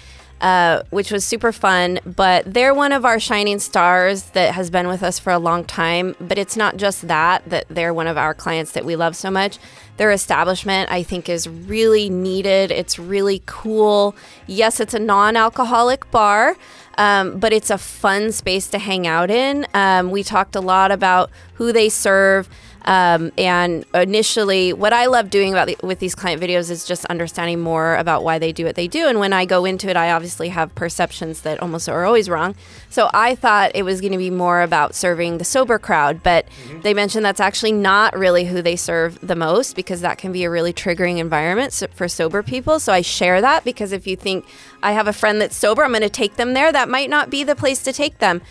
which was super fun. But they're one of our shining stars that has been with us for a long time. But it's not just that they're one of our clients that we love so much. Their establishment, I think, is really needed. It's really cool. Yes, it's a non-alcoholic bar. But it's a fun space to hang out in. We talked a lot about who they serve. And initially, what I love doing with these client videos is just understanding more about why they do what they do. And when I go into it, I obviously have perceptions that almost are always wrong. So I thought it was going to be more about serving the sober crowd. But they mentioned that's actually not really who they serve the most, because that can be a really triggering environment for sober people. So I share that because if you think I have a friend that's sober, I'm going to take them there, that might not be the place to take them.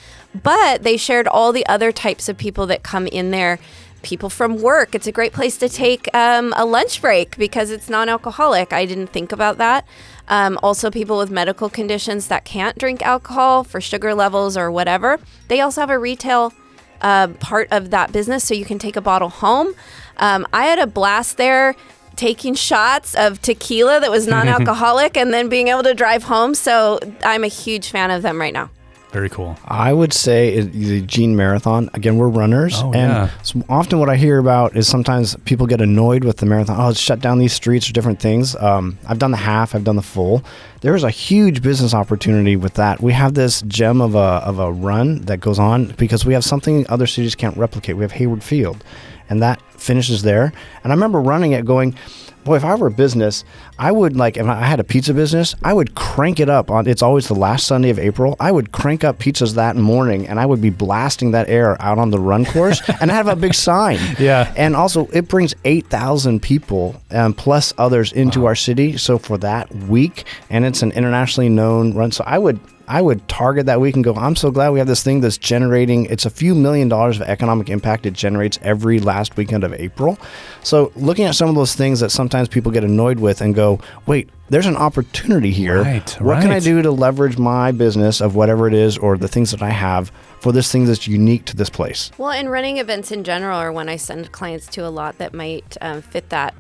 But they shared all the other types of people that come in there. People from work. It's a great place to take a lunch break because it's non-alcoholic. I didn't think about that. Also, people with medical conditions that can't drink alcohol for sugar levels or whatever. They also have a retail part of that business, so you can take a bottle home. I had a blast there taking shots of tequila that was non-alcoholic and then being able to drive home. So I'm a huge fan of them right now. Very cool. I would say the Eugene Marathon. Again, we're runners. Oh, and yeah. so often what I hear about is sometimes people get annoyed with the marathon. Oh, it's shut down these streets or different things. I've done the half. I've done the full. There is a huge business opportunity with that. We have this gem of a run that goes on because we have something other cities can't replicate. We have Hayward Field, and that finishes there. And I remember running it going, boy, if I were a business, I would if I had a pizza business, I would crank it up it's always the last Sunday of April. I would crank up pizzas that morning and I would be blasting that air out on the run course and have a big sign. Yeah. And also it brings 8,000 people plus others into our city. So for that week, and it's an internationally known run. So I would I would target that week and go, I'm so glad we have this thing that's generating, it's a few $1 million of economic impact it generates every last weekend of April. So looking at some of those things that sometimes people get annoyed with and go, wait, there's an opportunity here. What can I do to leverage my business of whatever it is or the things that I have for this thing that's unique to this place? Well, and running events in general, or when I send clients to a lot that might fit that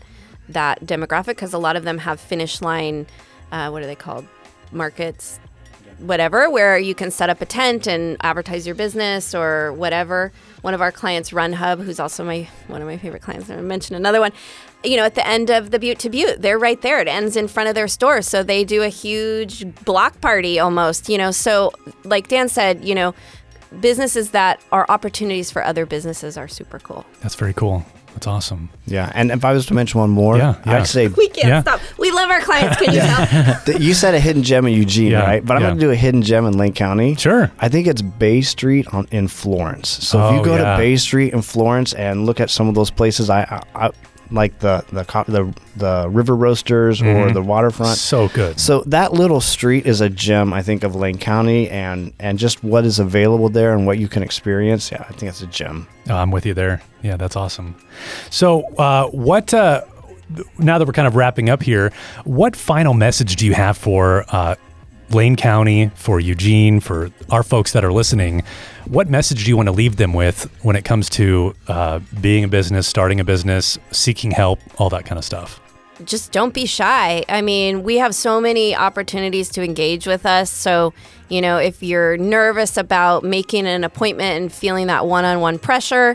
demographic, because a lot of them have finish line, what are they called? Markets, whatever, where you can set up a tent and advertise your business or whatever. One of our clients, Run Hub, who's also one of my favorite clients, I mentioned another one, at the end of the Butte to Butte, they're right there. It ends in front of their store. So they do a huge block party almost, So like Dan said, businesses that are opportunities for other businesses are super cool. That's very cool. That's awesome. Yeah, and if I was to mention one more, I'd say... We can't stop. We love our clients, can you tell? You said a hidden gem in Eugene, right? But I'm going to do a hidden gem in Lane County. Sure. I think it's Bay Street in Florence. So if you go to Bay Street in Florence and look at some of those places, I like the River Roasters or the Waterfront. So good. So that little street is a gem, I think, of Lane County and just what is available there and what you can experience. Yeah, I think it's a gem. Oh, I'm with you there. Yeah, that's awesome. So now that we're kind of wrapping up here, what final message do you have for Lane County, for Eugene, for our folks that are listening? What message do you want to leave them with when it comes to being a business, starting a business, seeking help, all that kind of stuff? Just don't be shy. I mean, we have so many opportunities to engage with us. So, if you're nervous about making an appointment and feeling that one-on-one pressure,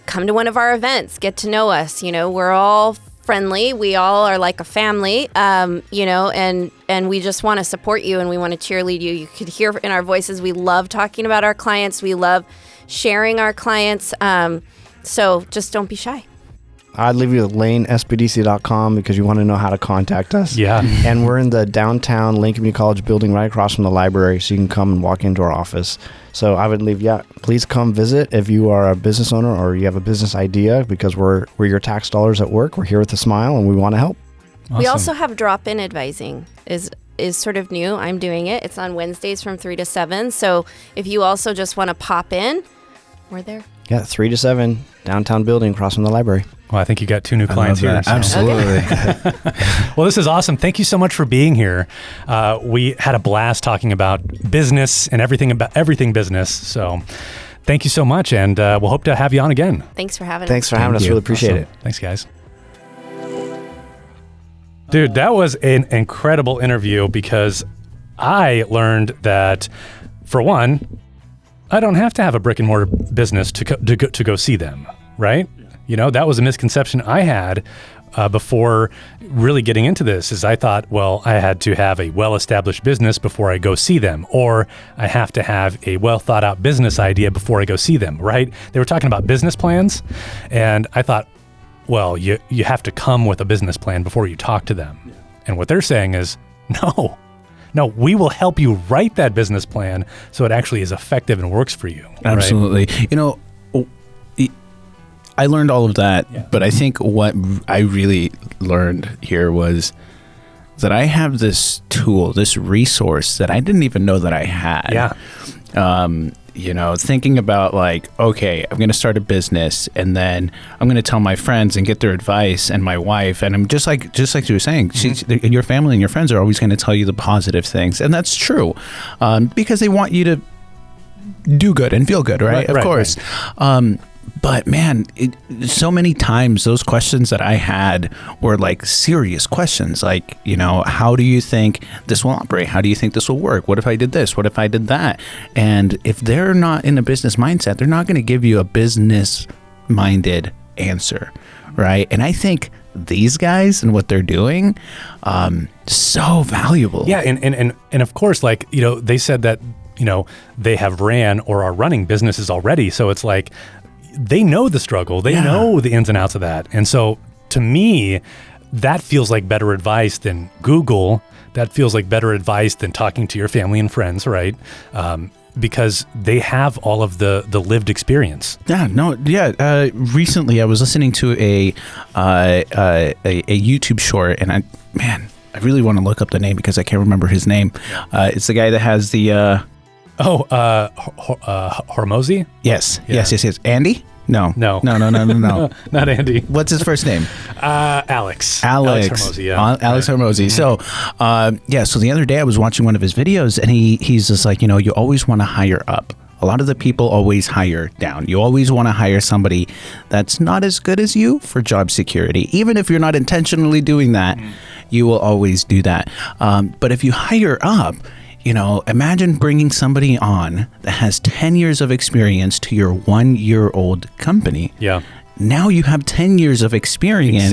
come to one of our events, get to know us. We're all friendly. We all are like a family, and we just want to support you and we want to cheerlead you. You could hear in our voices, we love talking about our clients. We love sharing our clients. So just don't be shy. I'd leave you with lanesbdc.com because you want to know how to contact us. Yeah. And we're in the downtown Lane Community College building right across from the library, so you can come and walk into our office. So I would leave, please come visit if you are a business owner or you have a business idea, because we're your tax dollars at work. We're here with a smile and we want to help. Awesome. We also have drop-in advising is sort of new. I'm doing it. It's on Wednesdays from 3 to 7. So if you also just want to pop in, we're there. Yeah, 3 to 7, downtown building across from the library. Well, I think you got 2 new clients here. So. Absolutely. Well, this is awesome. Thank you so much for being here. We had a blast talking about business and everything business. So thank you so much. And we'll hope to have you on again. Thanks for having us. Thanks for having us. Really appreciate it. Thanks, guys. Dude, that was an incredible interview because I learned that, for one, I don't have to have a brick and mortar business to go see them, right? That was a misconception I had before really getting into this, is I thought, well, I had to have a well-established business before I go see them, or I have to have a well-thought-out business idea before I go see them, right? They were talking about business plans, and I thought, well, you have to come with a business plan before you talk to them. Yeah. And what they're saying is, no, we will help you write that business plan so it actually is effective and works for you. Absolutely. Right? I learned all of that, but I think what I really learned here was that I have this tool, this resource that I didn't even know that I had. Yeah. Thinking about okay, I'm going to start a business and then I'm going to tell my friends and get their advice, and my wife, and I'm just like you were saying, your family and your friends are always going to tell you the positive things. And that's true, because they want you to do good and feel good, right? Of course. Right. But man, so many times those questions that I had were serious questions, how do you think this will operate? How do you think this will work? What if I did this? What if I did that? And if they're not in a business mindset, they're not going to give you a business-minded answer, right? And I think these guys and what they're doing, so valuable. Yeah, and of course, they said that, they have ran or are running businesses already, so it's they know the struggle. They know the ins and outs of that. And so to me, that feels like better advice than Google. That feels like better advice than talking to your family and friends, right? Because they have all of the lived experience. Recently, I was listening to a YouTube short, and I really want to look up the name because I can't remember his name. It's the guy that has the. Hormozy? Yes. Yeah. Yes. Andy? No. No. Not Andy. What's his first name? Alex. Alex Hormozy, yeah. Alex Hormozy. So, so the other day I was watching one of his videos, and he's just like, you always want to hire up. A lot of the people always hire down. You always want to hire somebody that's not as good as you for job security. Even if you're not intentionally doing that, you will always do that. But if you hire up, imagine bringing somebody on that has 10 years of experience to your 1-year-old company. Yeah. Now you have 10 years of experience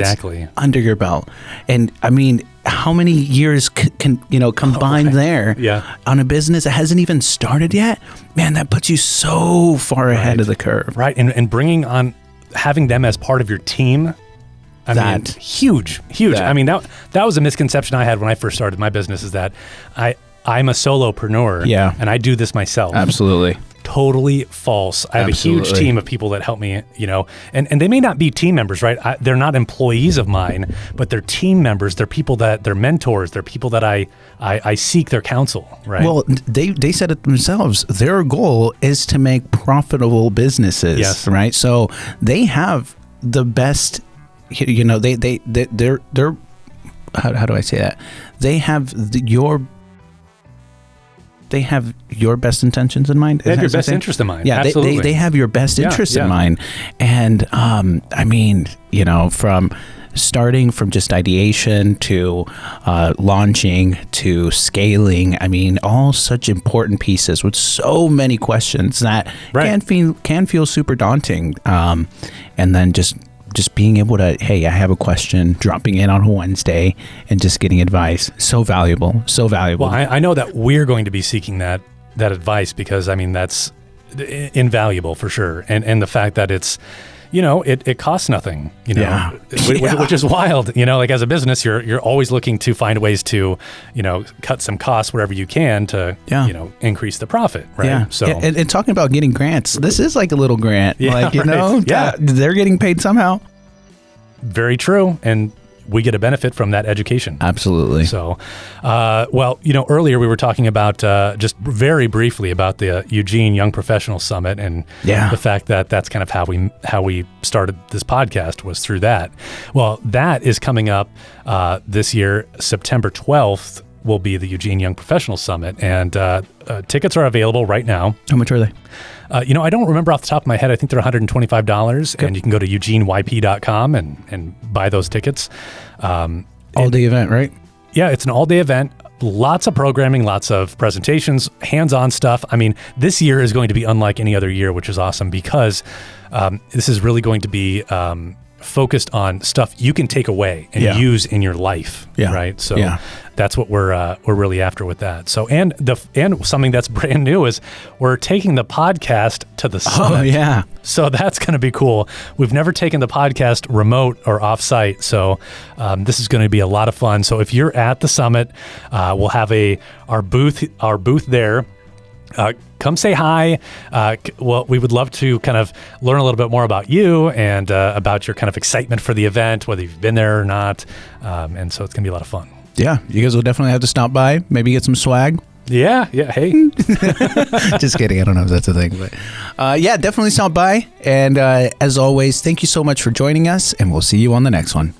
under your belt. And I mean, how many years can combined there on a business that hasn't even started yet? Man, that puts you so far ahead of the curve. Right. And having them as part of your team, I mean, huge. I mean, that was a misconception I had when I first started my business, is that I'm a solopreneur, and I do this myself. Absolutely. Totally false. I have a huge team of people that help me, and they may not be team members, right? They're not employees of mine, but they're team members. They're people they're mentors. They're people that I seek their counsel, right? Well, they said it themselves. Their goal is to make profitable businesses, right? So they have the best, they're how do I say that? They have your best intentions in mind. They have your best interest in mind. Yeah, absolutely. They have your best interest in mind. And I mean, from starting from just ideation to launching to scaling, I mean, all such important pieces with so many questions that can feel super daunting. And then just being able to, hey, I have a question, dropping in on a Wednesday and just getting advice. So valuable. Well, I know that we're going to be seeking that advice, because I mean, that's invaluable for sure. And the fact that it's, it costs nothing, which is wild. Like as a business, you're always looking to find ways to, cut some costs wherever you can to, increase the profit. Right. Yeah. So and talking about getting grants, this is like a little grant, they're getting paid somehow. Very true. And we get a benefit from that education. Absolutely. So, earlier we were talking about just very briefly about the Eugene Young Professional Summit, and the fact that that's kind of how we started this podcast was through that. Well, that is coming up this year. September 12th will be the Eugene Young Professional Summit, and tickets are available right now. How much are they? I don't remember off the top of my head. I think they're $125, and you can go to eugeneyp.com and buy those tickets. All-day event, right? Yeah, it's an all-day event. Lots of programming, lots of presentations, hands-on stuff. I mean, this year is going to be unlike any other year, which is awesome, because this is really going to be focused on stuff you can take away and use in your life, right? So that's what we're really after with that. So and something that's brand new is we're taking the podcast to the summit. Oh yeah. So that's going to be cool. We've never taken the podcast remote or offsite, so this is going to be a lot of fun. So if you're at the summit, we'll have our booth there. Come say hi. Well, we would love to kind of learn a little bit more about you and about your kind of excitement for the event, whether you've been there or not. And so it's going to be a lot of fun. Yeah, you guys will definitely have to stop by, maybe get some swag. Yeah, hey. Just kidding. I don't know if that's a thing. But definitely stop by. And as always, thank you so much for joining us, and we'll see you on the next one.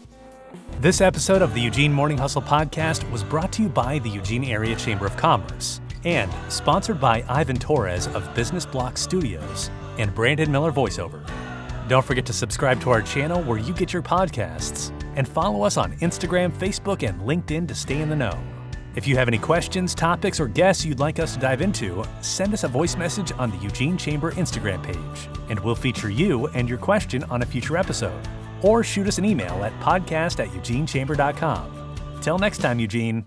This episode of the Eugene Morning Hustle podcast was brought to you by the Eugene Area Chamber of Commerce and sponsored by Ivan Torres of Business Block Studios and Brandon Miller Voiceover. Don't forget to subscribe to our channel where you get your podcasts, and follow us on Instagram, Facebook, and LinkedIn to stay in the know. If you have any questions, topics, or guests you'd like us to dive into, send us a voice message on the Eugene Chamber Instagram page, and we'll feature you and your question on a future episode. Or shoot us an email at podcast@eugenechamber.com. Till next time, Eugene.